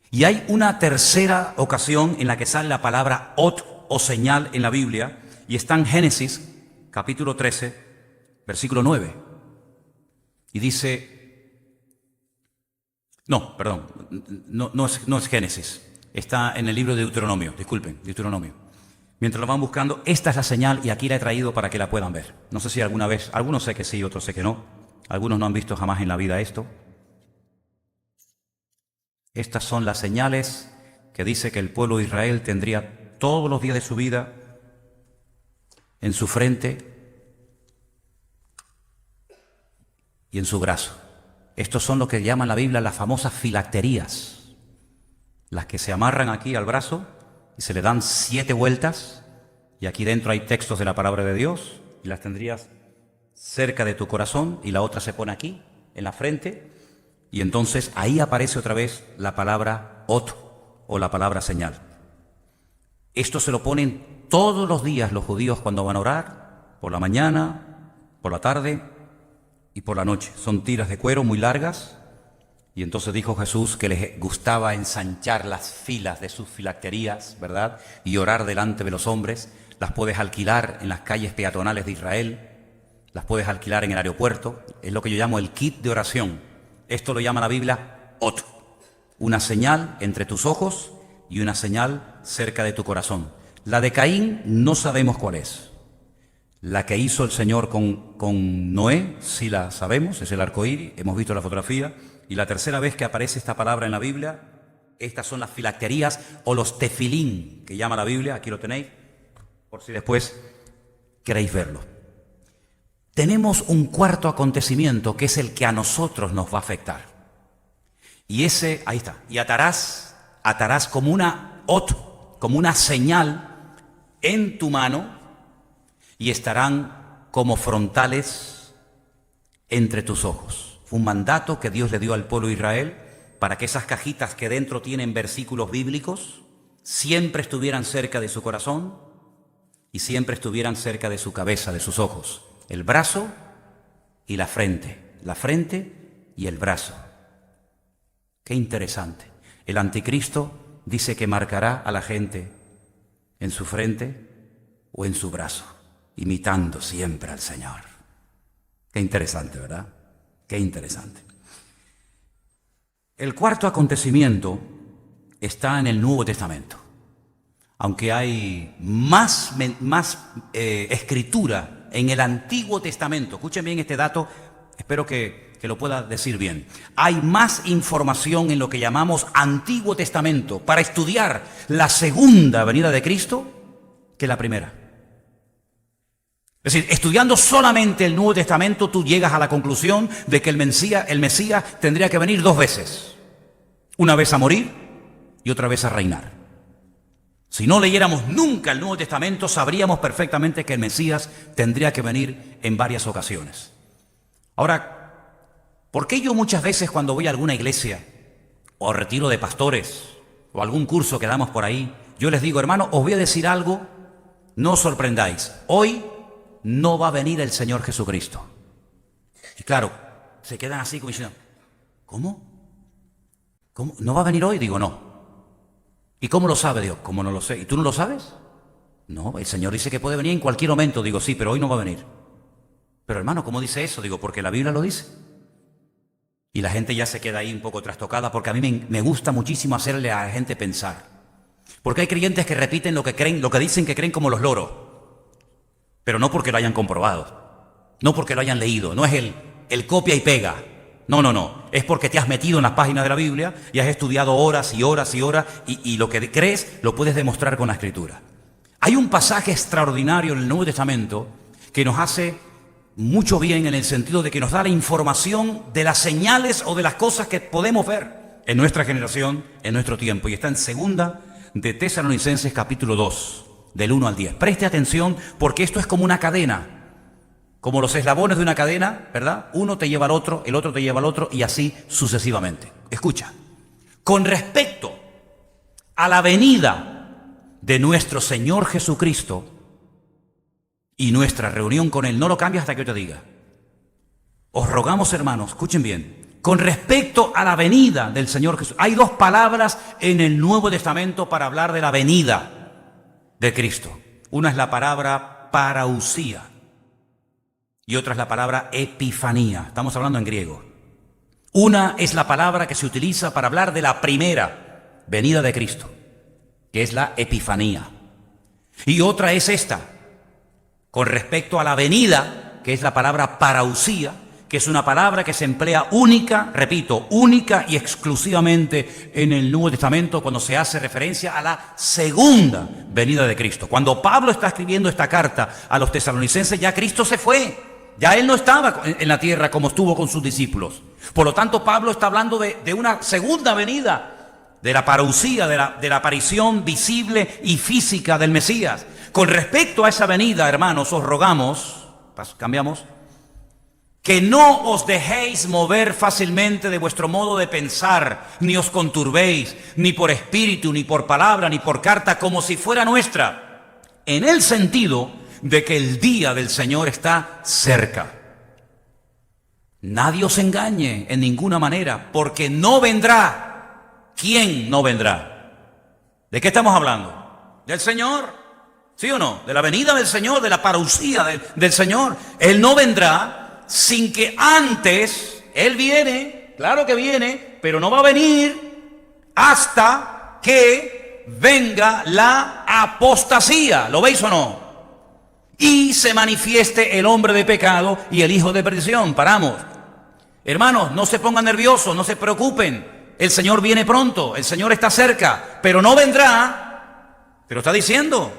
Y hay una tercera ocasión en la que sale la palabra ot o señal en la Biblia, y está en Génesis, capítulo 13, versículo 9. Y dice, no es Génesis, está en el libro de Deuteronomio, disculpen, Deuteronomio. Mientras lo van buscando, esta es la señal y aquí la he traído para que la puedan ver. No sé si alguna vez, algunos sé que sí, otros sé que no. Algunos no han visto jamás en la vida esto. Estas son las señales que dice que el pueblo de Israel tendría todos los días de su vida en su frente y en su brazo. Estos son lo que llaman la Biblia las famosas filacterías, las que se amarran aquí al brazo y se le dan 7 vueltas, y aquí dentro hay textos de la palabra de Dios, y las tendrías cerca de tu corazón, y la otra se pone aquí, en la frente, y entonces ahí aparece otra vez la palabra ot, o la palabra señal. Esto se lo ponen todos los días los judíos cuando van a orar, por la mañana, por la tarde y por la noche. Son tiras de cuero muy largas, y entonces dijo Jesús que les gustaba ensanchar las filas de sus filacterías, ¿verdad? Y orar delante de los hombres. Las puedes alquilar en las calles peatonales de Israel, las puedes alquilar en el aeropuerto. Es lo que yo llamo el kit de oración. Esto lo llama la Biblia ot, una señal entre tus ojos y una señal cerca de tu corazón. La de Caín no sabemos cuál es. La que hizo el Señor con Noé, sí la sabemos, es el arco iris, hemos visto la fotografía. Y la tercera vez que aparece esta palabra en la Biblia, estas son las filacterías o los tefilín, que llama la Biblia, aquí lo tenéis, por si después queréis verlo. Tenemos un cuarto acontecimiento que es el que a nosotros nos va a afectar. Y ese, ahí está, y atarás como una ot, como una señal en tu mano, y estarán como frontales entre tus ojos. Fue un mandato que Dios le dio al pueblo de Israel para que esas cajitas que dentro tienen versículos bíblicos siempre estuvieran cerca de su corazón y siempre estuvieran cerca de su cabeza, de sus ojos. El brazo y la frente y el brazo. Qué interesante. El anticristo dice que marcará a la gente en su frente o en su brazo, imitando siempre al Señor. Qué interesante, ¿verdad? Qué interesante. El cuarto acontecimiento está en el Nuevo Testamento. Aunque hay más escritura en el Antiguo Testamento. Escuchen bien este dato, espero que lo pueda decir bien. Hay más información en lo que llamamos Antiguo Testamento para estudiar la segunda venida de Cristo que la primera. Es decir, estudiando solamente el Nuevo Testamento, tú llegas a la conclusión de que el Mesías tendría que venir 2 veces. Una vez a morir y otra vez a reinar. Si no leyéramos nunca el Nuevo Testamento, sabríamos perfectamente que el Mesías tendría que venir en varias ocasiones. Ahora, ¿por qué yo muchas veces cuando voy a alguna iglesia o retiro de pastores o algún curso que damos por ahí, yo les digo, hermano, os voy a decir algo, no os sorprendáis. Hoy no va a venir el Señor Jesucristo. Y claro, se quedan así como diciendo, ¿cómo? ¿Cómo? ¿No va a venir hoy? Digo, no. ¿Y cómo lo sabe Dios? ¿Cómo no lo sé? ¿Y tú no lo sabes? No, el Señor dice que puede venir en cualquier momento. Digo, sí, pero hoy no va a venir. Pero hermano, ¿cómo dice eso? Digo, porque la Biblia lo dice. Y la gente ya se queda ahí un poco trastocada, porque a mí me gusta muchísimo hacerle a la gente pensar. Porque hay creyentes que repiten lo que creen, lo que dicen que creen como los loros. Pero no porque lo hayan comprobado, no porque lo hayan leído, no es el copia y pega. No. Es porque te has metido en las páginas de la Biblia y has estudiado horas y horas y horas y lo que crees lo puedes demostrar con la Escritura. Hay un pasaje extraordinario en el Nuevo Testamento que nos hace mucho bien en el sentido de que nos da la información de las señales o de las cosas que podemos ver en nuestra generación, en nuestro tiempo. Y está en segunda de Tesalonicenses capítulo 2, del 1 al 10. Preste atención porque esto es como una cadena. Como los eslabones de una cadena, ¿verdad? Uno te lleva al otro, el otro te lleva al otro y así sucesivamente. Escucha. Con respecto a la venida de nuestro Señor Jesucristo y nuestra reunión con Él, no lo cambies hasta que yo te diga. Os rogamos, hermanos, escuchen bien. Con respecto a la venida del Señor Jesús, hay dos palabras en el Nuevo Testamento para hablar de la venida de Cristo. Una es la palabra parausía. Y otra es la palabra epifanía. Estamos hablando en griego. Una es la palabra que se utiliza para hablar de la primera venida de Cristo, que es la epifanía. Y otra es esta, con respecto a la venida, que es la palabra parausía, que es una palabra que se emplea única, repito, única y exclusivamente en el Nuevo Testamento cuando se hace referencia a la segunda venida de Cristo. Cuando Pablo está escribiendo esta carta a los tesalonicenses, ya Cristo se fue. Ya Él no estaba en la tierra como estuvo con sus discípulos. Por lo tanto, Pablo está hablando de una segunda venida, de la parousia, de la aparición visible y física del Mesías. Con respecto a esa venida, hermanos, os rogamos, cambiamos, que no os dejéis mover fácilmente de vuestro modo de pensar, ni os conturbéis, ni por espíritu, ni por palabra, ni por carta, como si fuera nuestra, en el sentido de que el día del Señor está cerca. Nadie os engañe en ninguna manera, porque no vendrá. ¿Quién no vendrá? ¿De qué estamos hablando? ¿Del Señor? ¿Sí o no? De la venida del Señor, de la parousia del Señor. Él no vendrá sin que antes, Él viene, claro que viene, pero no va a venir hasta que venga la apostasía. ¿Lo veis o no? Y se manifieste el hombre de pecado y el hijo de perdición. Paramos. Hermanos, no se pongan nerviosos, no se preocupen. El Señor viene pronto, el Señor está cerca, pero no vendrá. Pero está diciendo,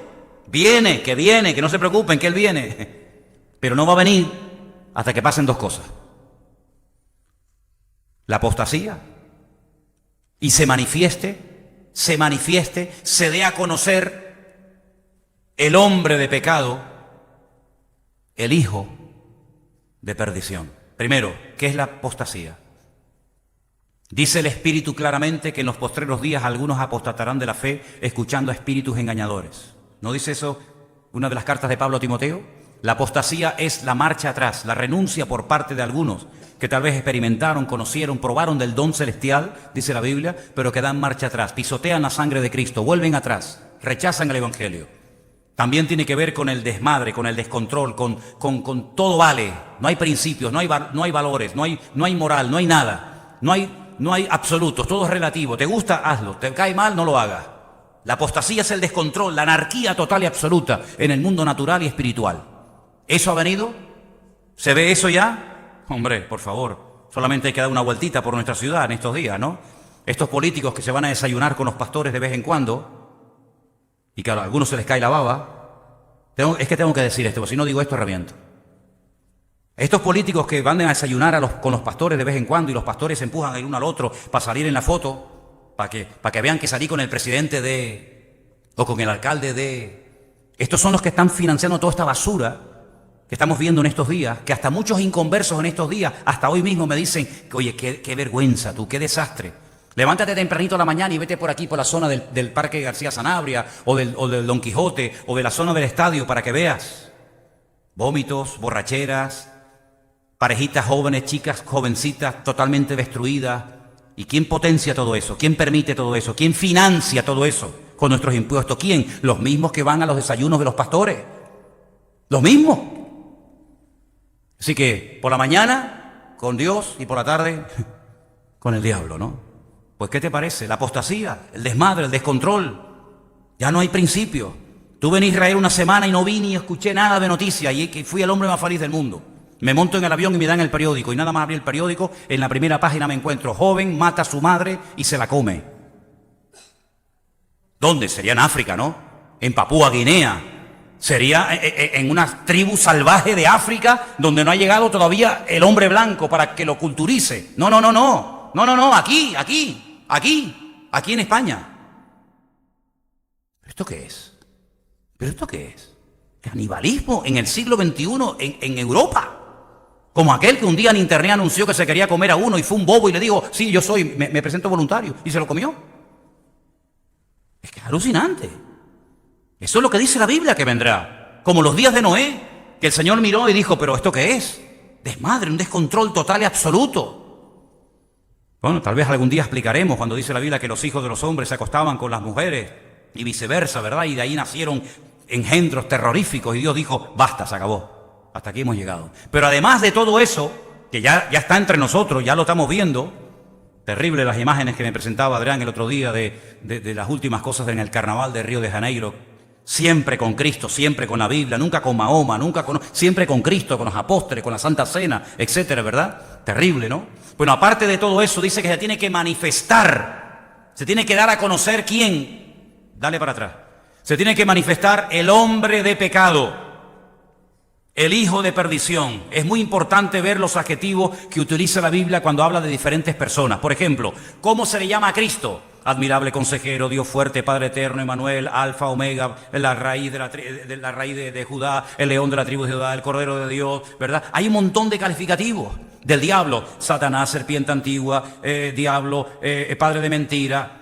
viene, que no se preocupen, que Él viene. Pero no va a venir hasta que pasen dos cosas. La apostasía. Y se manifieste, se dé a conocer el hombre de pecado, el hijo de perdición. Primero, ¿qué es la apostasía? Dice el Espíritu claramente que en los postreros días algunos apostatarán de la fe escuchando a espíritus engañadores. ¿No dice eso una de las cartas de Pablo a Timoteo? La apostasía es la marcha atrás, la renuncia por parte de algunos que tal vez experimentaron, conocieron, probaron del don celestial, dice la Biblia, pero que dan marcha atrás, pisotean la sangre de Cristo, vuelven atrás, rechazan el Evangelio. También tiene que ver con el desmadre, con el descontrol, con todo vale. No hay principios, no hay valores, no hay moral, no hay nada. No hay absolutos, todo es relativo. ¿Te gusta? Hazlo. ¿Te cae mal? No lo hagas. La apostasía es el descontrol, la anarquía total y absoluta en el mundo natural y espiritual. ¿Eso ha venido? ¿Se ve eso ya? Hombre, por favor, solamente hay que dar una vueltita por nuestra ciudad en estos días, ¿no? Estos políticos que se van a desayunar con los pastores de vez en cuando, y que a algunos se les cae la baba. Es que tengo que decir esto, porque si no digo esto reviento. Estos políticos que van a desayunar con los pastores de vez en cuando y los pastores se empujan el uno al otro para salir en la foto, para que vean que salí con el presidente o con el alcalde Estos son los que están financiando toda esta basura que estamos viendo en estos días, que hasta muchos inconversos en estos días, hasta hoy mismo me dicen, oye, qué vergüenza tú, qué desastre. Levántate tempranito a la mañana y vete por aquí, por la zona del Parque García Sanabria, o del Don Quijote, o de la zona del estadio, para que veas vómitos, borracheras, parejitas jóvenes, chicas jovencitas totalmente destruidas. ¿Y quién potencia todo eso? ¿Quién permite todo eso? ¿Quién financia todo eso con nuestros impuestos? ¿Quién? Los mismos que van a los desayunos de los pastores. Los mismos. Así que por la mañana con Dios y por la tarde con el diablo, ¿no? Pues ¿qué te parece? La apostasía, el desmadre, el descontrol. Ya no hay principio. Tuve en Israel una semana y no vi ni escuché nada de noticia y que fui el hombre más feliz del mundo. Me monto en el avión y me dan el periódico y nada más abrí el periódico, en la primera página me encuentro: joven mata a su madre y se la come. ¿Dónde? Sería en África, ¿no? En Papúa Guinea. Sería en una tribu salvaje de África donde no ha llegado todavía el hombre blanco para que lo culturice. No, no, no, no. No, no, no. Aquí en España. ¿Pero esto qué es? ¿Pero esto qué es? Canibalismo en el siglo XXI en Europa. Como aquel que un día en internet anunció que se quería comer a uno y fue un bobo y le dijo, sí, yo soy, me presento voluntario. Y se lo comió. Es que es alucinante. Eso es lo que dice la Biblia que vendrá. Como los días de Noé, que el Señor miró y dijo, ¿pero esto qué es? Desmadre, un descontrol total y absoluto. Bueno, tal vez algún día explicaremos cuando dice la Biblia que los hijos de los hombres se acostaban con las mujeres y viceversa, ¿verdad? Y de ahí nacieron engendros terroríficos y Dios dijo, basta, se acabó. Hasta aquí hemos llegado. Pero además de todo eso, que ya está entre nosotros, ya lo estamos viendo, terrible las imágenes que me presentaba Adrián el otro día de las últimas cosas en el carnaval de Río de Janeiro. Siempre con Cristo, siempre con la Biblia, nunca con Mahoma, siempre con Cristo, con los apóstoles, con la Santa Cena, etcétera, ¿verdad? Terrible, ¿no? Bueno, aparte de todo eso, dice que se tiene que manifestar, se tiene que dar a conocer quién. Dale para atrás. Se tiene que manifestar el hombre de pecado, el hijo de perdición. Es muy importante ver los adjetivos que utiliza la Biblia cuando habla de diferentes personas. Por ejemplo, ¿cómo se le llama a Cristo? Admirable consejero, Dios fuerte, Padre eterno, Emmanuel, Alfa, Omega, la raíz de Judá, el león de la tribu de Judá, el Cordero de Dios, ¿verdad? Hay un montón de calificativos del diablo. Satanás, serpiente antigua, diablo, padre de mentira.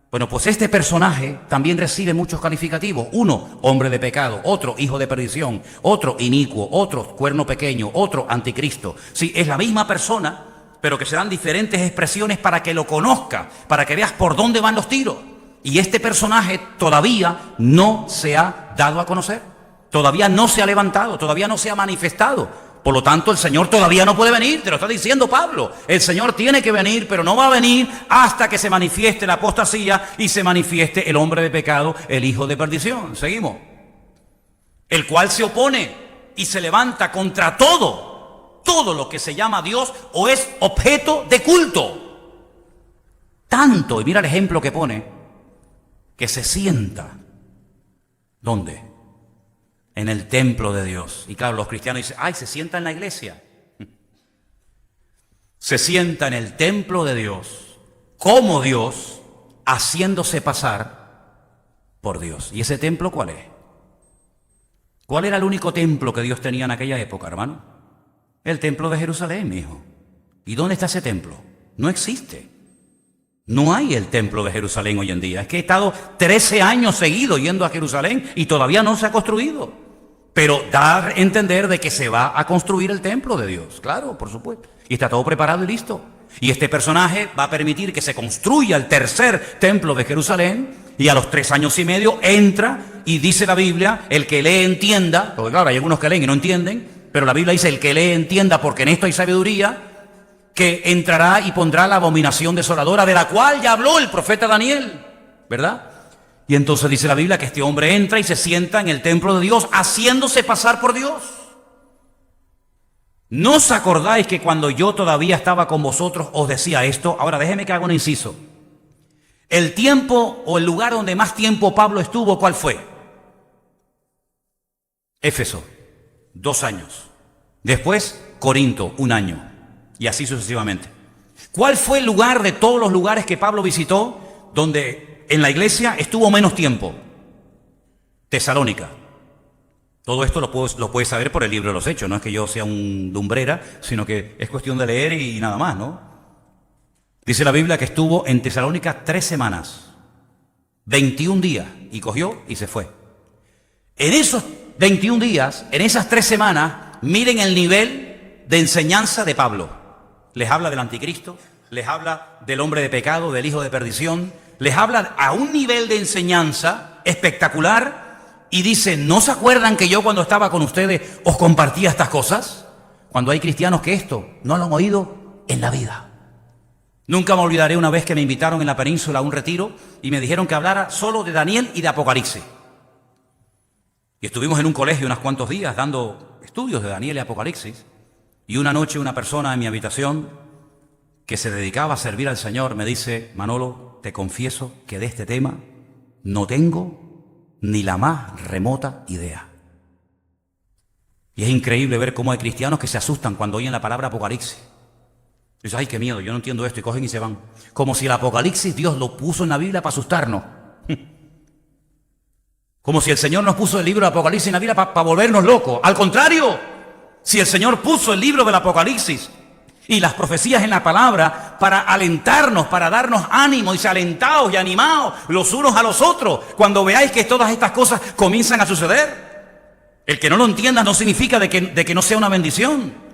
Bueno, pues este personaje también recibe muchos calificativos. Uno, hombre de pecado. Otro, hijo de perdición. Otro, inicuo. Otro, cuerno pequeño. Otro, anticristo. Sí, es la misma persona, pero que se dan diferentes expresiones para que lo conozca, para que veas por dónde van los tiros. Y este personaje todavía no se ha dado a conocer. Todavía no se ha levantado, todavía no se ha manifestado. Por lo tanto, el Señor todavía no puede venir, te lo está diciendo Pablo. El Señor tiene que venir, pero no va a venir hasta que se manifieste la apostasía y se manifieste el hombre de pecado, el hijo de perdición. Seguimos. El cual se opone y se levanta contra todo lo que se llama Dios o es objeto de culto. Tanto, y mira el ejemplo que pone, que se sienta. ¿Dónde? En el templo de Dios. Y claro, los cristianos dicen, ay, se sienta en la iglesia. Se sienta en el templo de Dios, como Dios, haciéndose pasar por Dios. ¿Y ese templo cuál es? ¿Cuál era el único templo que Dios tenía en aquella época, hermano? El templo de Jerusalén, mi hijo. ¿Y dónde está ese templo? No existe. No hay el templo de Jerusalén hoy en día. Es que he estado 13 años seguidos yendo a Jerusalén y todavía no se ha construido. Pero dar a entender de que se va a construir el templo de Dios. Claro, por supuesto. Y está todo preparado y listo. Y este personaje va a permitir que se construya el tercer templo de Jerusalén. Y a los 3 años y medio entra y dice la Biblia, el que lee entienda. Porque claro, hay algunos que leen y no entienden. Pero la Biblia dice, el que lee entienda, porque en esto hay sabiduría, que entrará y pondrá la abominación desoladora, de la cual ya habló el profeta Daniel, ¿verdad? Y entonces dice la Biblia que este hombre entra y se sienta en el templo de Dios, haciéndose pasar por Dios. ¿No os acordáis que cuando yo todavía estaba con vosotros os decía esto? Ahora déjeme que haga un inciso. El tiempo o el lugar donde más tiempo Pablo estuvo, ¿cuál fue? Éfeso, 2 años. Después, Corinto, 1 año. Y así sucesivamente. ¿Cuál fue el lugar de todos los lugares que Pablo visitó donde en la iglesia estuvo menos tiempo? Tesalónica. Todo esto lo puedes saber por el libro de los Hechos. No es que yo sea un lumbrera, sino que es cuestión de leer y nada más, ¿no? Dice la Biblia que estuvo en Tesalónica 3 semanas, 21 días, y cogió y se fue. En esos 21 días, en esas 3 semanas, miren el nivel de enseñanza de Pablo. Les habla del anticristo, les habla del hombre de pecado, del hijo de perdición, les habla a un nivel de enseñanza espectacular y dice, ¿no se acuerdan que yo cuando estaba con ustedes os compartía estas cosas? Cuando hay cristianos que esto no lo han oído en la vida. Nunca me olvidaré una vez que me invitaron en la península a un retiro y me dijeron que hablara solo de Daniel y de Apocalipsis. Y estuvimos en un colegio unos cuantos días dando estudios de Daniel y Apocalipsis. Y una noche una persona en mi habitación que se dedicaba a servir al Señor me dice, Manolo, te confieso que de este tema no tengo ni la más remota idea. Y es increíble ver cómo hay cristianos que se asustan cuando oyen la palabra Apocalipsis. Dicen, ay, qué miedo, yo no entiendo esto, y cogen y se van. Como si el Apocalipsis Dios lo puso en la Biblia para asustarnos. Como si el Señor nos puso el libro de Apocalipsis en la Biblia para volvernos locos. Al contrario, si el Señor puso el libro del Apocalipsis y las profecías en la palabra para alentarnos, para darnos ánimo, dice, alentaos y animaos los unos a los otros, cuando veáis que todas estas cosas comienzan a suceder. El que no lo entienda no significa de que no sea una bendición.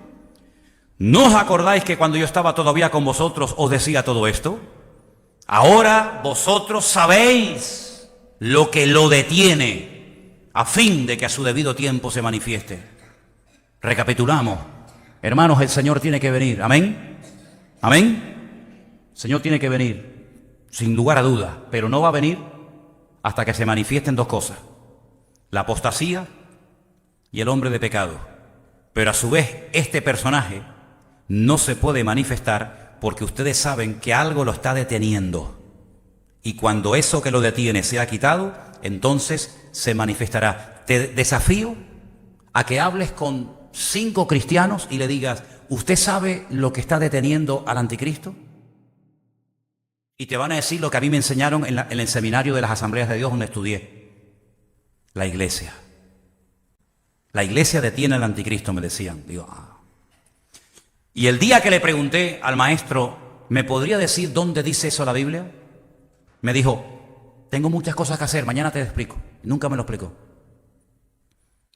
¿No os acordáis que cuando yo estaba todavía con vosotros os decía todo esto? Ahora vosotros sabéis lo que lo detiene, a fin de que a su debido tiempo se manifieste. Recapitulamos. Hermanos, el Señor tiene que venir. ¿Amén? ¿Amén? El Señor tiene que venir, sin lugar a dudas, pero no va a venir hasta que se manifiesten dos cosas: la apostasía y el hombre de pecado. Pero a su vez, este personaje no se puede manifestar porque ustedes saben que algo lo está deteniendo. Y cuando eso que lo detiene sea quitado, entonces se manifestará. Te desafío a que hables con 5 cristianos y le digas, ¿usted sabe lo que está deteniendo al anticristo? Y te van a decir lo que a mí me enseñaron en el seminario de las Asambleas de Dios donde estudié. La iglesia. La iglesia detiene al anticristo, me decían. Digo, Y el día que le pregunté al maestro, ¿me podría decir dónde dice eso la Biblia? Me dijo, tengo muchas cosas que hacer, mañana te explico. Nunca me lo explicó.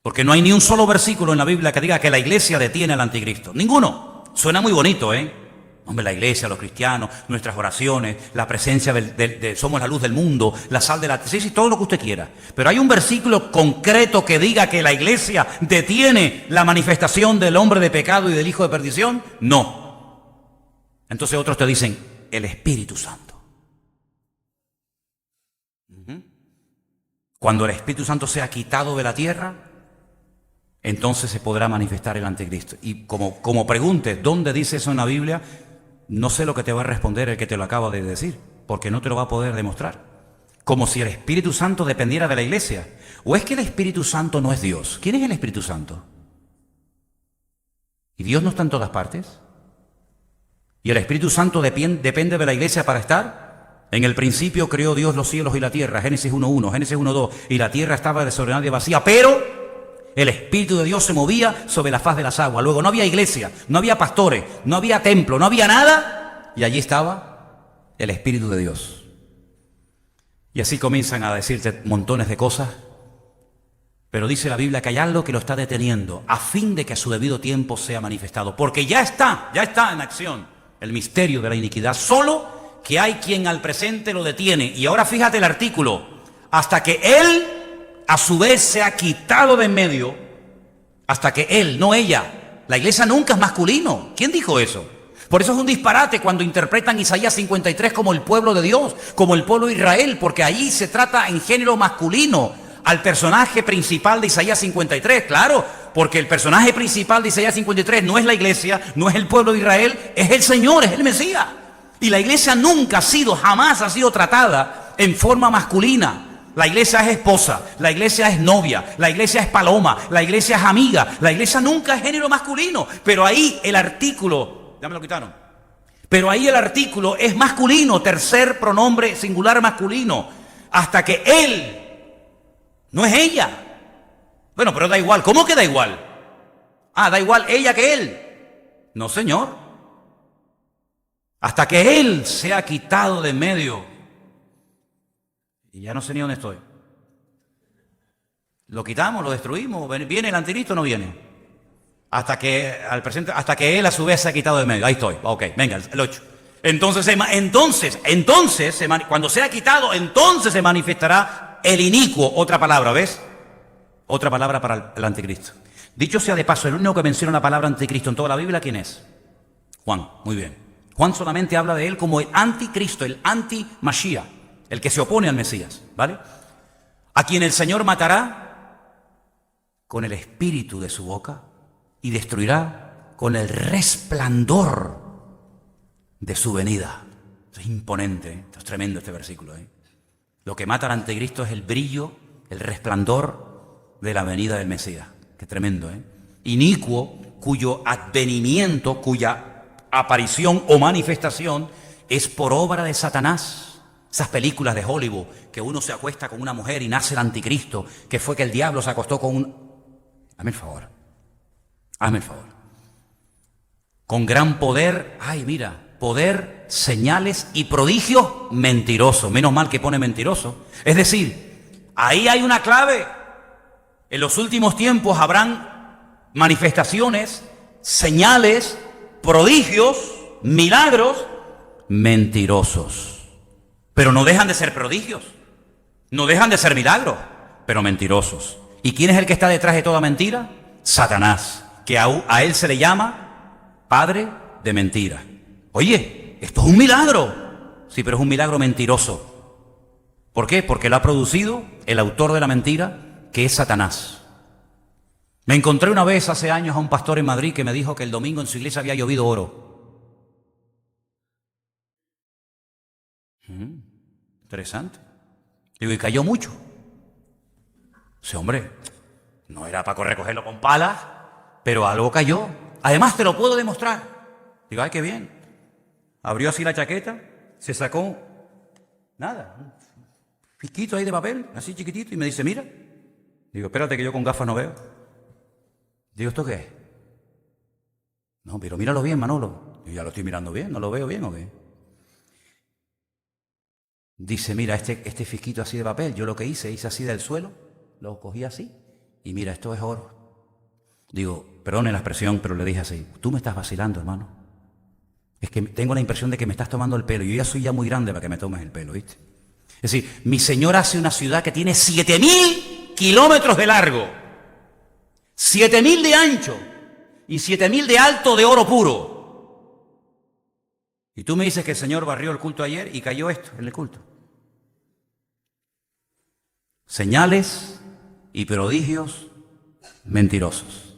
Porque no hay ni un solo versículo en la Biblia que diga que la iglesia detiene al anticristo. Ninguno. Suena muy bonito, ¿eh? Hombre, la iglesia, los cristianos, nuestras oraciones, la presencia somos la luz del mundo, la sal de la... Sí, todo lo que usted quiera. Pero hay un versículo concreto que diga que la iglesia detiene la manifestación del hombre de pecado y del hijo de perdición. No. Entonces otros te dicen, el Espíritu Santo. Cuando el Espíritu Santo sea quitado de la tierra, entonces se podrá manifestar el anticristo. Y como preguntes dónde dice eso en la Biblia, no sé lo que te va a responder el que te lo acaba de decir, porque no te lo va a poder demostrar. Como si el Espíritu Santo dependiera de la iglesia. ¿O es que el Espíritu Santo no es Dios? ¿Quién es el Espíritu Santo? ¿Y Dios no está en todas partes? ¿Y el Espíritu Santo depende de la iglesia para estar? En el principio creó Dios los cielos y la tierra, Génesis 1.1, Génesis 1.2, y la tierra estaba desordenada y vacía, pero el Espíritu de Dios se movía sobre la faz de las aguas. Luego no había iglesia, no había pastores, no había templo, no había nada, y allí estaba el Espíritu de Dios. Y así comienzan a decirte montones de cosas, pero dice la Biblia que hay algo que lo está deteniendo, a fin de que a su debido tiempo sea manifestado, porque ya está en acción el misterio de la iniquidad, solo que hay quien al presente lo detiene. Y ahora fíjate el artículo, hasta que él a su vez se ha quitado de en medio, hasta que él, no ella. La iglesia nunca es masculino. ¿Quién dijo eso? Por eso es un disparate cuando interpretan Isaías 53 como el pueblo de Dios, como el pueblo de Israel, porque allí se trata en género masculino al personaje principal de Isaías 53, claro, porque el personaje principal de Isaías 53 no es la iglesia, no es el pueblo de Israel, es el Señor, es el Mesías. Y la iglesia nunca jamás ha sido tratada en forma masculina. La iglesia es esposa, la iglesia es novia, la iglesia es paloma, la iglesia es amiga. La iglesia nunca es género masculino. Pero ahí el artículo, ya me lo quitaron. Pero ahí el artículo es masculino, tercer pronombre singular masculino. Hasta que él, no es ella. Bueno, pero da igual. ¿Cómo que da igual? Da igual ella que él. No, señor. Hasta que él se ha quitado de en medio. Y ya no sé ni dónde estoy. Lo quitamos, lo destruimos. ¿Viene el anticristo o no viene? Hasta que él a su vez se ha quitado de en medio. Ahí estoy. Ok, venga, el 8. Entonces, cuando sea quitado, entonces se manifestará el inicuo. Otra palabra, ¿ves? Otra palabra para el anticristo. Dicho sea de paso, el único que menciona la palabra anticristo en toda la Biblia, ¿quién es? Juan. Muy bien. Juan solamente habla de él como el anticristo, el anti-Mashiach, el que se opone al Mesías, ¿vale? A quien el Señor matará con el espíritu de su boca y destruirá con el resplandor de su venida. Esto es imponente, ¿eh? Esto es tremendo este versículo, ¿eh? Lo que mata al anticristo es el brillo, el resplandor de la venida del Mesías. Qué tremendo, ¿eh? inicuo, cuyo advenimiento, cuya aparición o manifestación es por obra de Satanás. Esas películas de Hollywood, que uno se acuesta con una mujer y nace el anticristo, que fue que el diablo se acostó con un... Hazme el favor. Hazme el favor. Con gran poder, ay mira, poder, señales y prodigios, mentiroso. Menos mal que pone mentiroso. Es decir, ahí hay una clave. En los últimos tiempos habrán manifestaciones, señales, prodigios, milagros, mentirosos. Pero no dejan de ser prodigios, no dejan de ser milagros, pero mentirosos. ¿Y quién es el que está detrás de toda mentira? Satanás, que a él se le llama padre de mentira. Oye, esto es un milagro. Sí, pero es un milagro mentiroso. ¿Por qué? Porque lo ha producido el autor de la mentira, que es Satanás. Me encontré una vez hace años a un pastor en Madrid que me dijo que el domingo en su iglesia había llovido oro. Interesante. Digo, y cayó mucho. Ese hombre, no era para recogerlo con palas, pero algo cayó. Además te lo puedo demostrar. Digo, ay, qué bien. Abrió así la chaqueta, se sacó, nada, un fisquito ahí de papel, así chiquitito, y me dice, mira. Digo, espérate que yo con gafas no veo. Digo, ¿esto qué es? No, pero míralo bien, Manolo. Yo ya lo estoy mirando bien, ¿no lo veo bien o qué? Dice, mira, este fisquito así de papel, yo lo que hice así del suelo, lo cogí así, y mira, esto es oro. Digo, perdone la expresión, pero le dije así, tú me estás vacilando, hermano. Es que tengo la impresión de que me estás tomando el pelo. Yo ya soy muy grande para que me tomes el pelo, ¿viste? Es decir, mi Señor hace una ciudad que tiene 7.000 kilómetros de largo, 7.000 de ancho y 7.000 de alto de oro puro. Y tú me dices que el Señor barrió el culto ayer y cayó esto en el culto. Señales y prodigios mentirosos.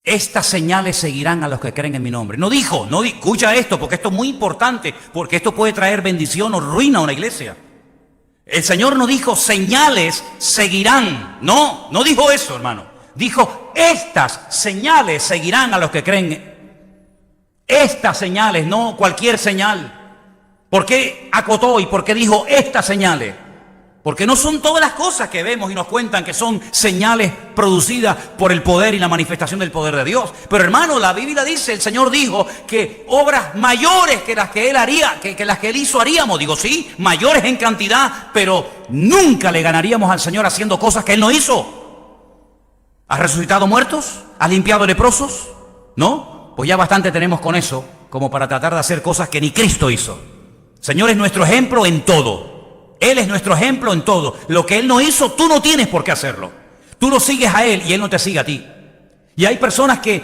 Estas señales seguirán a los que creen en mi nombre. No dijo, escucha esto, porque esto es muy importante, porque esto puede traer bendición o ruina a una iglesia. El Señor no dijo señales seguirán. No dijo eso, hermano. Dijo, estas señales seguirán a los que creen. Estas señales, no cualquier señal. ¿Por qué acotó y por qué dijo estas señales? Porque no son todas las cosas que vemos y nos cuentan que son señales producidas por el poder y la manifestación del poder de Dios. Pero hermano, la Biblia dice, el Señor dijo que obras mayores que las que Él haría, que las que Él hizo haríamos. Digo, sí, mayores en cantidad, pero nunca le ganaríamos al Señor haciendo cosas que Él no hizo. ¿Has resucitado muertos? ¿Has limpiado leprosos? ¿No? Pues ya bastante tenemos con eso como para tratar de hacer cosas que ni Cristo hizo. El Señor es nuestro ejemplo en todo. Él es nuestro ejemplo en todo. Lo que Él no hizo, tú no tienes por qué hacerlo. Tú lo sigues a Él y Él no te sigue a ti. Y hay personas que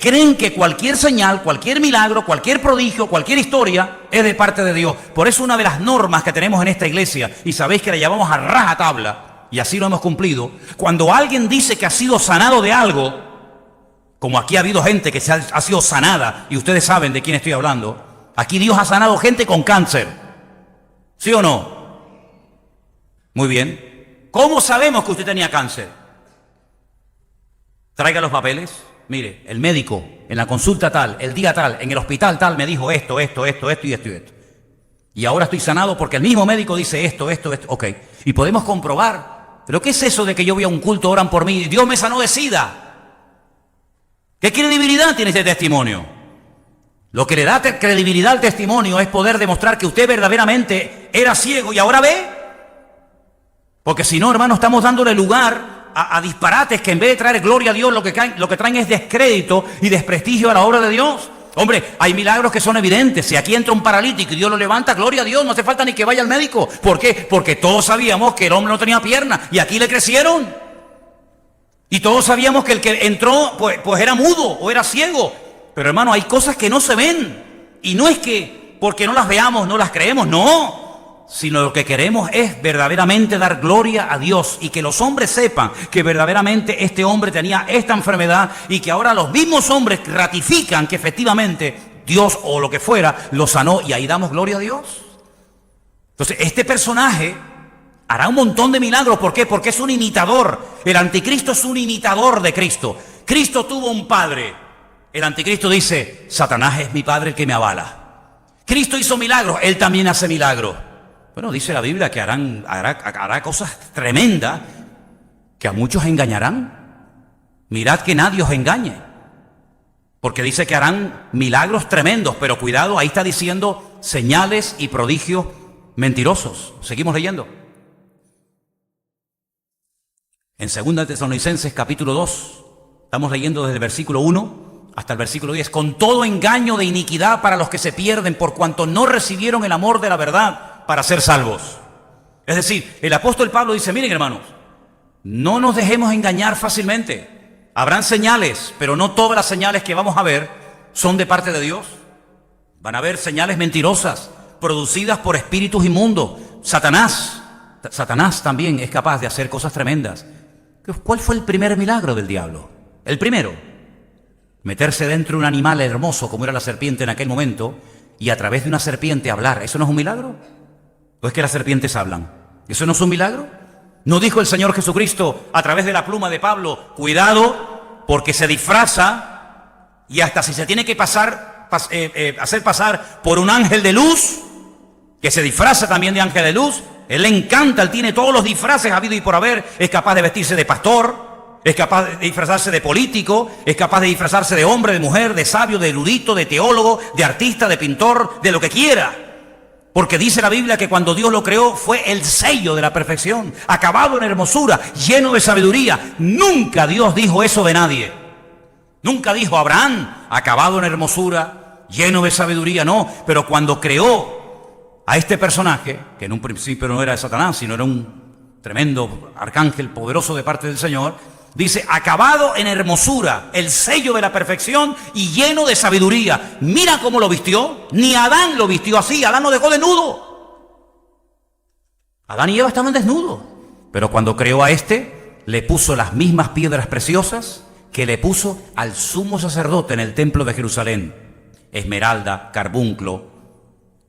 creen que cualquier señal, cualquier milagro, cualquier prodigio, cualquier historia es de parte de Dios. Por eso una de las normas que tenemos en esta iglesia, y sabéis que la llamamos a rajatabla, y así lo hemos cumplido, cuando alguien dice que ha sido sanado de algo, como aquí ha habido gente que ha sido sanada, y ustedes saben de quién estoy hablando, aquí Dios ha sanado gente con cáncer. ¿Sí o no? Muy bien. ¿Cómo sabemos que usted tenía cáncer? Traiga los papeles. Mire, el médico en la consulta tal, el día tal, en el hospital tal, me dijo esto. Y ahora estoy sanado porque el mismo médico dice esto. Ok. Y podemos comprobar. ¿Pero qué es eso de que yo voy a un culto, oran por mí y Dios me sanó de SIDA? ¿Qué credibilidad tiene ese testimonio? Lo que le da credibilidad al testimonio es poder demostrar que usted verdaderamente era ciego y ahora ve. Porque si no, hermano, estamos dándole lugar a disparates que en vez de traer gloria a Dios, lo que traen es descrédito y desprestigio a la obra de Dios. Hombre, hay milagros que son evidentes. Si aquí entra un paralítico y Dios lo levanta, gloria a Dios, no hace falta ni que vaya al médico. ¿Por qué? Porque todos sabíamos que el hombre no tenía piernas y aquí le crecieron. Y todos sabíamos que el que entró pues era mudo o era ciego. Pero hermano, hay cosas que no se ven. Y no es que porque no las veamos, no las creemos, no. Sino lo que queremos es verdaderamente dar gloria a Dios y que los hombres sepan que verdaderamente este hombre tenía esta enfermedad y que ahora los mismos hombres ratifican que efectivamente Dios o lo que fuera lo sanó y ahí damos gloria a Dios. Entonces, este personaje Hará un montón de milagros. ¿Por qué? Porque es un imitador. El anticristo es un imitador de Cristo. Cristo tuvo un padre. El anticristo dice, Satanás es mi padre el que me avala. Cristo hizo milagros, él también hace milagros. Bueno, dice la Biblia que hará cosas tremendas que a muchos engañarán. Mirad que nadie os engañe. Porque dice que harán milagros tremendos, pero cuidado, ahí está diciendo señales y prodigios mentirosos. Seguimos leyendo. En 2 Tesalonicenses capítulo 2, estamos leyendo desde el versículo 1 hasta el versículo 10. Con todo engaño de iniquidad para los que se pierden, por cuanto no recibieron el amor de la verdad para ser salvos. Es decir, el apóstol Pablo dice, miren hermanos, no nos dejemos engañar fácilmente. Habrán señales, pero no todas las señales que vamos a ver son de parte de Dios. Van a haber señales mentirosas, producidas por espíritus inmundos. Satanás también es capaz de hacer cosas tremendas. ¿Cuál fue el primer milagro del diablo? El primero, meterse dentro de un animal hermoso como era la serpiente en aquel momento y a través de una serpiente hablar. ¿Eso no es un milagro? ¿O es que las serpientes hablan? ¿Eso no es un milagro? ¿No dijo el Señor Jesucristo a través de la pluma de Pablo, cuidado porque se disfraza y hasta si se tiene que hacer pasar por un ángel de luz, que se disfraza también de ángel de luz? Él le encanta, él tiene todos los disfraces habido y por haber, es capaz de vestirse de pastor, es capaz de disfrazarse de político, es capaz de disfrazarse de hombre, de mujer, de sabio, de erudito, de teólogo, de artista, de pintor, de lo que quiera. Porque dice la Biblia que cuando Dios lo creó fue el sello de la perfección, acabado en hermosura, lleno de sabiduría. Nunca Dios dijo eso de nadie. Nunca dijo Abraham, acabado en hermosura, lleno de sabiduría, no. Pero cuando creó a este personaje, que en un principio no era de Satanás, sino era un tremendo arcángel poderoso de parte del Señor, dice, acabado en hermosura, el sello de la perfección y lleno de sabiduría. Mira cómo lo vistió. Ni Adán lo vistió así. Adán lo dejó desnudo. Adán y Eva estaban desnudos. Pero cuando creó a este, le puso las mismas piedras preciosas que le puso al sumo sacerdote en el templo de Jerusalén. Esmeralda, carbunclo,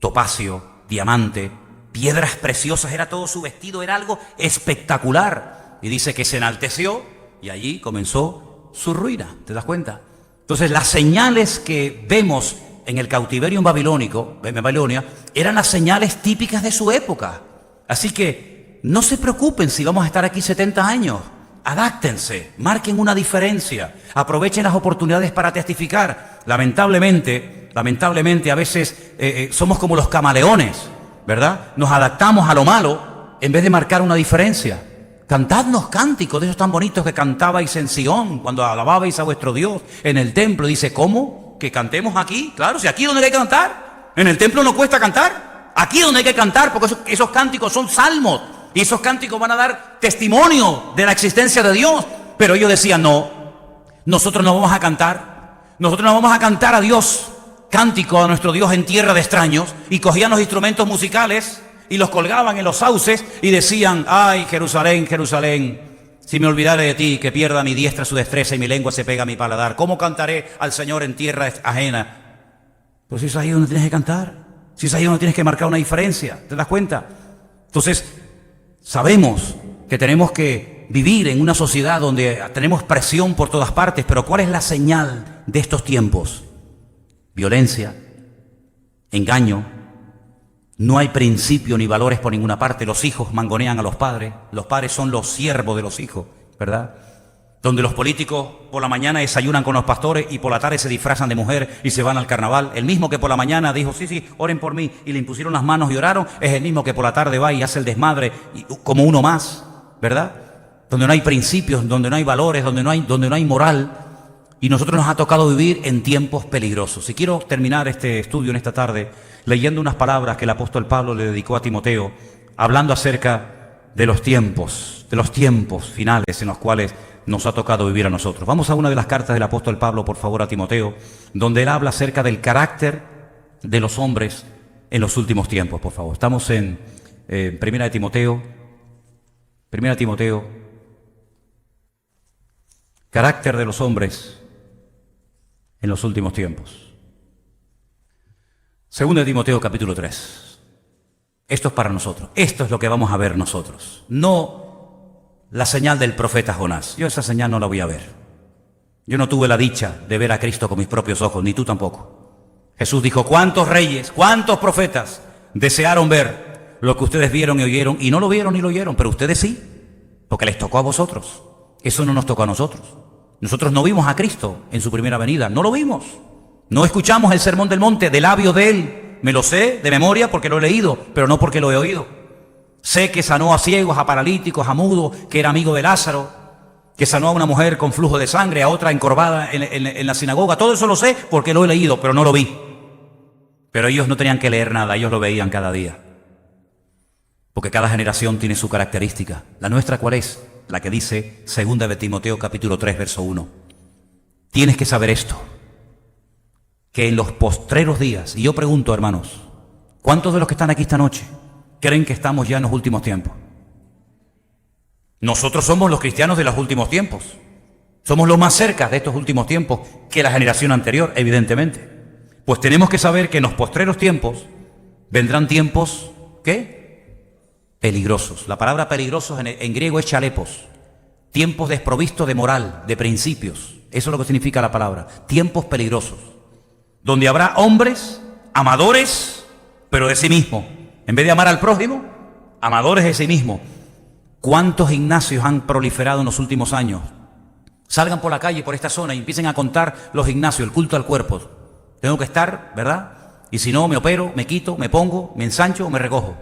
topacio, diamante, piedras preciosas, era todo su vestido, era algo espectacular. Y dice que se enalteció y allí comenzó su ruina, ¿te das cuenta? Entonces las señales que vemos en el cautiverio en Babilonia, eran las señales típicas de su época. Así que no se preocupen si vamos a estar aquí 70 años. Adáctense, marquen una diferencia, aprovechen las oportunidades para testificar. Lamentablemente a veces somos como los camaleones, ¿verdad? Nos adaptamos a lo malo en vez de marcar una diferencia. Cantadnos cánticos de esos tan bonitos que cantabais en Sion, cuando alababais a vuestro Dios en el templo. Dice, ¿cómo? ¿Que cantemos aquí? Claro, si aquí es donde hay que cantar. En el templo no cuesta cantar. Aquí es donde hay que cantar, porque esos cánticos son salmos. Y esos cánticos van a dar testimonio de la existencia de Dios. Pero ellos decían, no, nosotros no vamos a cantar. Nosotros no vamos a cantar a Dios, cántico a nuestro Dios en tierra de extraños. Y cogían los instrumentos musicales y los colgaban en los sauces y decían, ay, Jerusalén, Jerusalén, si me olvidare de ti, que pierda mi diestra su destreza y mi lengua se pega a mi paladar. ¿Cómo cantaré al Señor en tierra ajena? Pues si es ahí donde tienes que cantar, si es ahí donde tienes que marcar una diferencia, ¿te das cuenta? Entonces, sabemos que tenemos que vivir en una sociedad donde tenemos presión por todas partes, pero ¿cuál es la señal de estos tiempos? Violencia, engaño, no hay principio ni valores por ninguna parte. Los hijos mangonean a los padres son los siervos de los hijos, ¿verdad? Donde los políticos por la mañana desayunan con los pastores y por la tarde se disfrazan de mujer y se van al carnaval. El mismo que por la mañana dijo, sí, oren por mí, y le impusieron las manos y oraron, es el mismo que por la tarde va y hace el desmadre como uno más, ¿verdad? Donde no hay principios, donde no hay valores, donde no hay moral. Y nosotros nos ha tocado vivir en tiempos peligrosos. Y quiero terminar este estudio en esta tarde leyendo unas palabras que el apóstol Pablo le dedicó a Timoteo, hablando acerca de los tiempos finales en los cuales nos ha tocado vivir a nosotros. Vamos a una de las cartas del apóstol Pablo, por favor, a Timoteo, donde él habla acerca del carácter de los hombres en los últimos tiempos, por favor. Estamos en Primera de Timoteo, carácter de los hombres en los últimos tiempos. Segunda de Timoteo, capítulo 3. Esto es para nosotros. Esto es lo que vamos a ver nosotros. No la señal del profeta Jonás. Yo esa señal no la voy a ver. Yo no tuve la dicha de ver a Cristo con mis propios ojos, ni tú tampoco. Jesús dijo, ¿cuántos reyes, cuántos profetas desearon ver lo que ustedes vieron y oyeron? Y no lo vieron ni lo oyeron, pero ustedes sí, porque les tocó a vosotros. Eso no nos tocó a nosotros. Nosotros no vimos a Cristo en su primera venida, no lo vimos. No escuchamos el sermón del monte de labios de Él. Me lo sé de memoria porque lo he leído, pero no porque lo he oído. Sé que sanó a ciegos, a paralíticos, a mudos, que era amigo de Lázaro, que sanó a una mujer con flujo de sangre, a otra encorvada en la sinagoga. Todo eso lo sé porque lo he leído, pero no lo vi. Pero ellos no tenían que leer nada, ellos lo veían cada día. Porque cada generación tiene su característica. ¿La nuestra cuál es? La que dice 2 de Timoteo capítulo 3, verso 1. Tienes que saber esto, que en los postreros días, y yo pregunto, hermanos, ¿cuántos de los que están aquí esta noche creen que estamos ya en los últimos tiempos? Nosotros somos los cristianos de los últimos tiempos. Somos los más cerca de estos últimos tiempos que la generación anterior, evidentemente. Pues tenemos que saber que en los postreros tiempos vendrán tiempos, ¿qué? Peligrosos. La palabra peligrosos en griego es chalepos. Tiempos desprovistos de moral, de principios. Eso es lo que significa la palabra. Tiempos peligrosos. Donde habrá hombres amadores, pero de sí mismo. En vez de amar al prójimo, amadores de sí mismo. ¿Cuántos gimnasios han proliferado en los últimos años? Salgan por la calle, por esta zona, y empiecen a contar los gimnasios, el culto al cuerpo. Tengo que estar, ¿verdad? Y si no, me opero, me quito, me pongo, me ensancho o me recojo.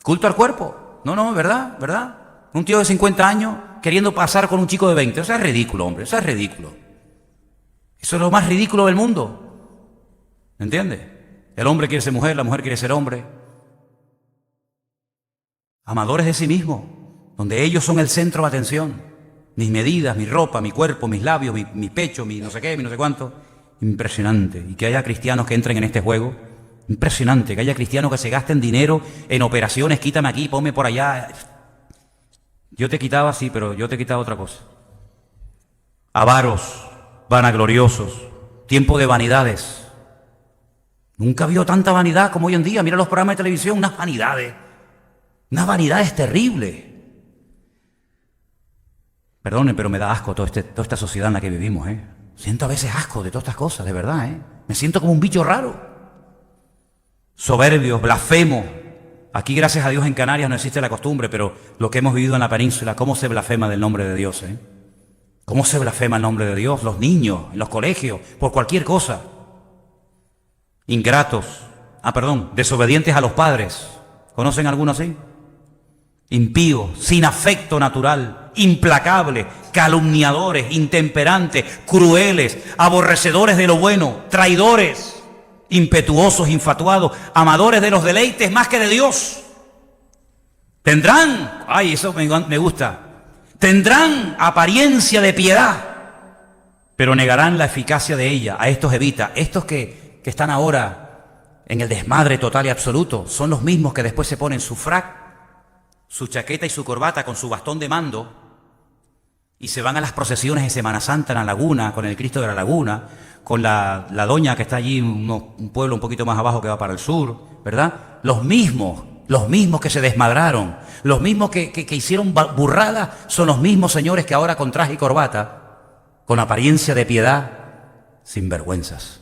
Culto al cuerpo. No, ¿verdad? ¿Verdad? Un tío de 50 años queriendo pasar con un chico de 20. Eso es ridículo, hombre, eso es ridículo. Eso es lo más ridículo del mundo. ¿Entiendes? El hombre quiere ser mujer, la mujer quiere ser hombre. Amadores de sí mismos, donde ellos son el centro de atención. Mis medidas, mi ropa, mi cuerpo, mis labios, mi pecho, mi no sé qué, mi no sé cuánto. Impresionante. Y que haya cristianos que entren en este juego. Impresionante. Que haya cristianos que se gasten dinero en operaciones. Quítame aquí, ponme por allá. Yo te quitaba, sí, pero yo te quitaba otra cosa. Avaros, vanagloriosos, tiempo de vanidades. Nunca ha habido tanta vanidad como hoy en día. Mira los programas de televisión, unas vanidades terribles. Perdonen, pero me da asco toda esta sociedad en la que vivimos, ¿eh? Siento a veces asco de todas estas cosas, de verdad, ¿eh? Me siento como un bicho raro. Soberbios, blasfemos. Aquí, gracias a Dios, en Canarias no existe la costumbre, pero lo que hemos vivido en la península, cómo se blasfema del nombre de Dios, ¿eh? Cómo se blasfema el nombre de Dios, los niños, en los colegios, por cualquier cosa. Ingratos, desobedientes a los padres. ¿Conocen alguno así? Impíos, sin afecto natural, implacables, calumniadores, intemperantes, crueles, aborrecedores de lo bueno, traidores, impetuosos, infatuados, amadores de los deleites más que de Dios. Tendrán, eso me gusta, tendrán apariencia de piedad, pero negarán la eficacia de ella. A estos evita. Estos que están ahora en el desmadre total y absoluto, son los mismos que después se ponen su frac, su chaqueta y su corbata con su bastón de mando y se van a las procesiones de Semana Santa en la laguna, con el Cristo de la Laguna, con la doña que está allí, un pueblo un poquito más abajo que va para el sur, ¿verdad? Los mismos que se desmadraron, los mismos que hicieron burradas, son los mismos señores que ahora con traje y corbata, con apariencia de piedad, sin vergüenzas.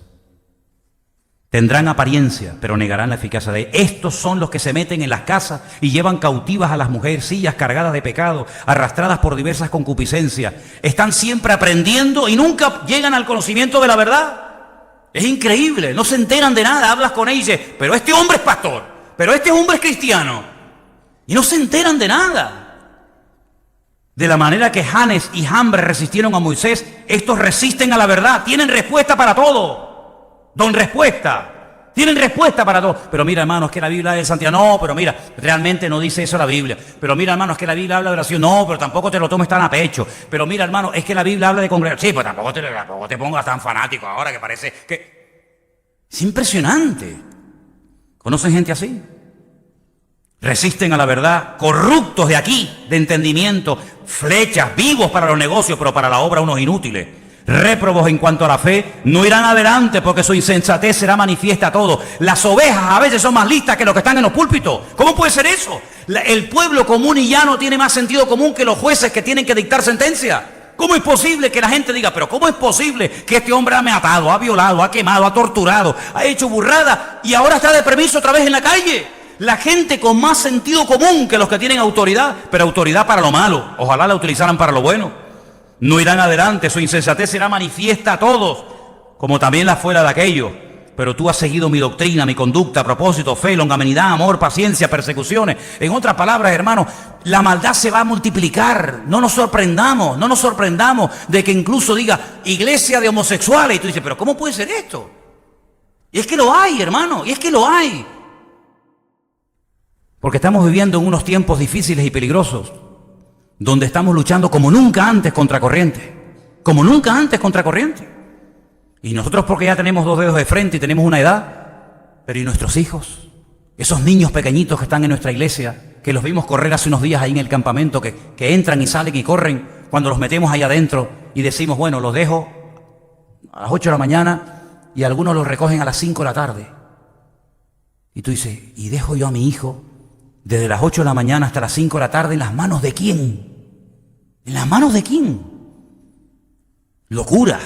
Tendrán apariencia, pero negarán la eficacia de ella. Estos son los que se meten en las casas y llevan cautivas a las mujercillas cargadas de pecado, arrastradas por diversas concupiscencias. Están siempre aprendiendo y nunca llegan al conocimiento de la verdad. Es increíble, no se enteran de nada. Hablas con ellos y dices, pero este hombre es pastor, pero este hombre es cristiano. Y no se enteran de nada. De la manera que Janes y Jambres resistieron a Moisés, estos resisten a la verdad, tienen respuesta para todo. Don respuesta. Tienen respuesta para todo. Pero mira, hermano, es que la Biblia es de santidad. No, pero mira, realmente no dice eso la Biblia. Pero mira, hermano, es que la Biblia habla de oración. No, pero tampoco te lo tomes tan a pecho. Pero mira, hermano, es que la Biblia habla de congregación. Sí, pues tampoco te pongas tan fanático ahora que parece que... Es impresionante. ¿Conocen gente así? Resisten a la verdad, corruptos de aquí, de entendimiento, flechas, vivos para los negocios, pero para la obra unos inútiles. réprobos en cuanto a la fe, no irán adelante porque su insensatez será manifiesta a todos. Las ovejas a veces son más listas que los que están en los púlpitos. ¿Cómo puede ser eso? El pueblo común y llano tiene más sentido común que los jueces que tienen que dictar sentencia. ¿Cómo es posible que la gente diga, pero cómo es posible que este hombre ha matado, ha violado, ha quemado, ha torturado, ha hecho burrada y ahora está de permiso otra vez en la calle? La gente con más sentido común que los que tienen autoridad, pero autoridad para lo malo. Ojalá la utilizaran para lo bueno. No irán adelante, su insensatez será manifiesta a todos, como también la fuera de aquello. Pero tú has seguido mi doctrina, mi conducta, propósito, fe, longanimidad, amor, paciencia, persecuciones. En otras palabras, hermanos, la maldad se va a multiplicar. No nos sorprendamos de que incluso diga iglesia de homosexuales. Y tú dices, pero ¿cómo puede ser esto? Y es que lo hay, hermano, y es que lo hay. Porque estamos viviendo en unos tiempos difíciles y peligrosos, donde estamos luchando como nunca antes contra corriente. Como nunca antes contra corriente. Y nosotros porque ya tenemos 2 dedos de frente y tenemos una edad, pero ¿y nuestros hijos? Esos niños pequeñitos que están en nuestra iglesia, que los vimos correr hace unos días ahí en el campamento, que entran y salen y corren cuando los metemos ahí adentro y decimos, bueno, los dejo a las 8 de la mañana y algunos los recogen a las 5 de la tarde. Y tú dices, ¿y dejo yo a mi hijo desde las 8 de la mañana hasta las 5 de la tarde en las manos de quién? ¿En las manos de quién? Locura.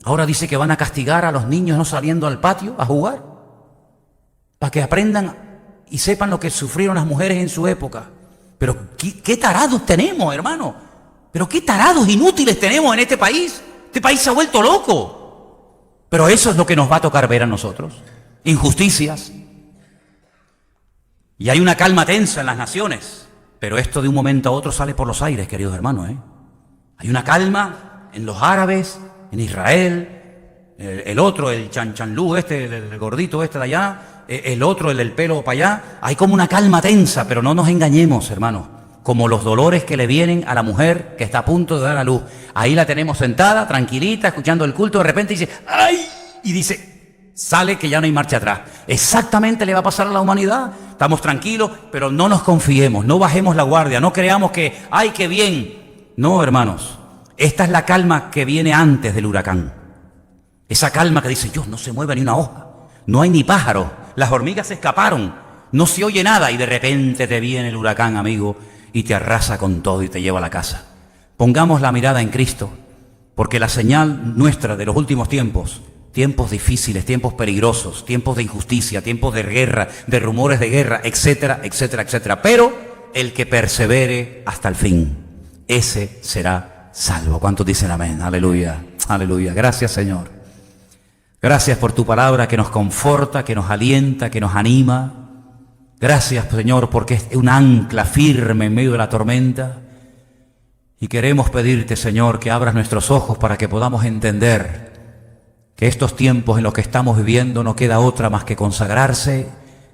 Ahora dice que van a castigar a los niños no saliendo al patio a jugar, para que aprendan y sepan lo que sufrieron las mujeres en su época. Pero ¿qué tarados tenemos, hermano? Pero qué tarados inútiles tenemos en este país. Este país se ha vuelto loco. Pero eso es lo que nos va a tocar ver a nosotros. Injusticias. Y hay una calma tensa en las naciones. Pero esto de un momento a otro sale por los aires, queridos hermanos, Hay una calma en los árabes, en Israel, el otro, el chanchanlú el gordito de allá, el otro, el del pelo para allá. Hay como una calma tensa, pero no nos engañemos, hermanos. Como los dolores que le vienen a la mujer que está a punto de dar a luz. Ahí la tenemos sentada, tranquilita, escuchando el culto, de repente dice, ¡ay! Y dice, sale que ya no hay marcha atrás. Exactamente le va a pasar a la humanidad. Estamos tranquilos, pero no nos confiemos, no bajemos la guardia, no creamos que, ¡ay, qué bien! No, hermanos. Esta es la calma que viene antes del huracán. Esa calma que dice, Dios, no se mueve ni una hoja. No hay ni pájaro. Las hormigas se escaparon. No se oye nada y de repente te viene el huracán, amigo, y te arrasa con todo y te lleva a la casa. Pongamos la mirada en Cristo, porque la señal nuestra de los últimos tiempos, tiempos difíciles, tiempos peligrosos, tiempos de injusticia, tiempos de guerra, de rumores de guerra, etcétera, etcétera, etcétera. Pero el que persevere hasta el fin, ese será salvo. ¿Cuántos dicen amén? Aleluya, aleluya. Gracias, Señor. Gracias por tu palabra que nos conforta, que nos alienta, que nos anima. Gracias, Señor, porque es un ancla firme en medio de la tormenta. Y queremos pedirte, Señor, que abras nuestros ojos para que podamos entender que estos tiempos en los que estamos viviendo no queda otra más que consagrarse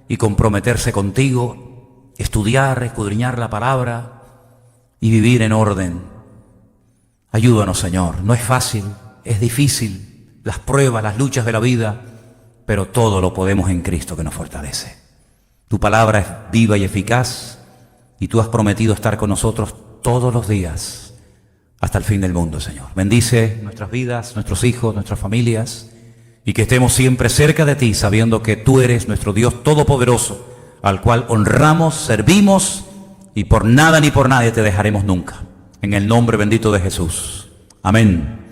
y comprometerse contigo, estudiar, escudriñar la palabra y vivir en orden. Ayúdanos, Señor. No es fácil, es difícil, las pruebas, las luchas de la vida, pero todo lo podemos en Cristo que nos fortalece. Tu palabra es viva y eficaz y tú has prometido estar con nosotros todos los días hasta el fin del mundo, Señor. Bendice nuestras vidas, nuestros hijos, nuestras familias y que estemos siempre cerca de ti, sabiendo que tú eres nuestro Dios todopoderoso, al cual honramos, servimos y por nada ni por nadie te dejaremos nunca. En el nombre bendito de Jesús. Amén.